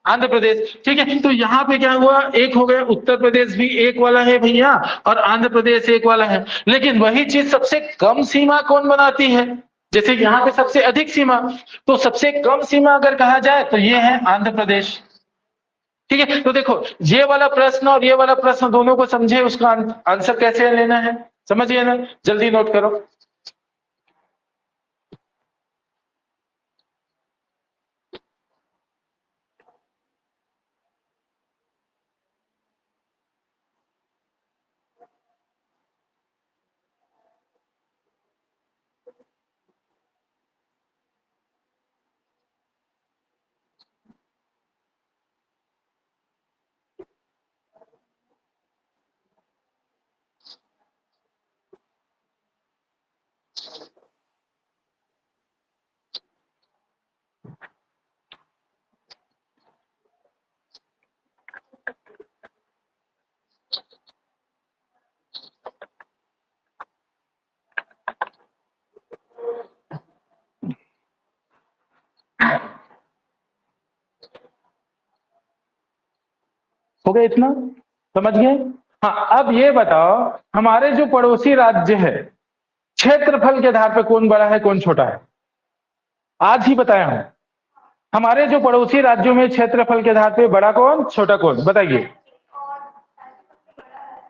आंध्र प्रदेश। ठीक है, तो यहाँ पे क्या हुआ, एक हो गया, उत्तर प्रदेश भी एक वाला है भैया, और आंध्र प्रदेश एक वाला है। लेकिन वही चीज सबसे कम सीमा कौन बनाती है? जैसे यहाँ पे सबसे अधिक सीमा, तो सबसे कम सीमा अगर कहा जाए तो ये है आंध्र प्रदेश। ठीक है, तो देखो ये वाला प्रश्न और ये वाला प्रश्न दोनों को समझे, उसका आंसर कैसे लेना है, समझिए ना, जल्दी नोट करो। हो गया इतना, समझ गए? हाँ, अब ये बताओ हमारे जो पड़ोसी राज्य है क्षेत्रफल के आधार पे कौन बड़ा है कौन छोटा है? आज ही बताया हूं। हमारे जो पड़ोसी राज्यों में क्षेत्रफल के आधार पे बड़ा कौन छोटा कौन बताइए?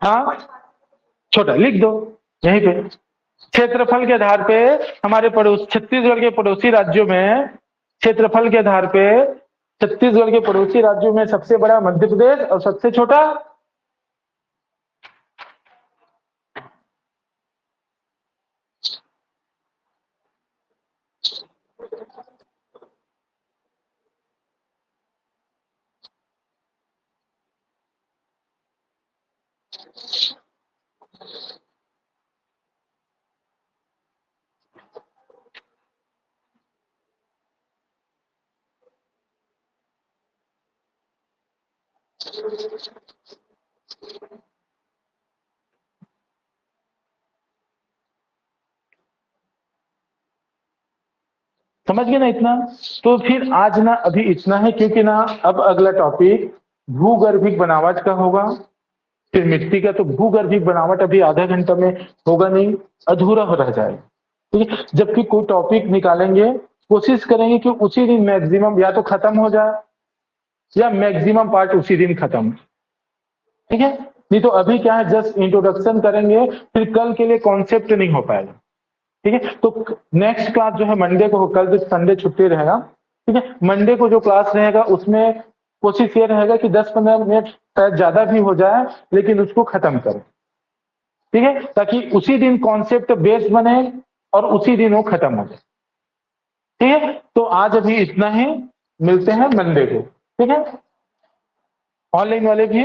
हाँ, छोटा लिख दो यहीं पे। क्षेत्रफल के आधार पे हमारे पड़ोस छत्तीसगढ़ के पड़ोसी राज्यों में क्षेत्रफल के आधार पे छत्तीसगढ़ के पड़ोसी राज्यों में सबसे बड़ा मध्य प्रदेश और सबसे छोटा समझ गए ना इतना? तो फिर आज ना अभी इतना है क्योंकि ना अब अगला टॉपिक भूगर्भिक बनावट का होगा। फिर मिट्टी का, तो भूगर्भिक बनावट अभी आधा घंटा में होगा नहीं, अधूरा हो रह जाएगा। ठीक है, जबकि कोई टॉपिक निकालेंगे कोशिश करेंगे कि उसी दिन मैक्सिमम या तो खत्म हो जाए या मैक्सिमम पार्ट उसी दिन खत्म। ठीक है, नहीं तो अभी क्या है जस्ट इंट्रोडक्शन करेंगे फिर कल के लिए कॉन्सेप्ट नहीं हो पाएगा। ठीक है, तो नेक्स्ट क्लास जो है मंडे को, कल तो संडे छुट्टी रहेगा। ठीक है, मंडे को जो क्लास रहेगा उसमें कोशिश ये रहेगा कि 10-15 मिनट शायद ज्यादा भी हो जाए लेकिन उसको खत्म करें। ठीक है, ताकि उसी दिन कॉन्सेप्ट बेस बने और उसी दिन वो खत्म हो जाए। ठीक है, तो आज अभी इतना ही, मिलते हैं मंडे को। ठीक है, ऑनलाइन वाले भी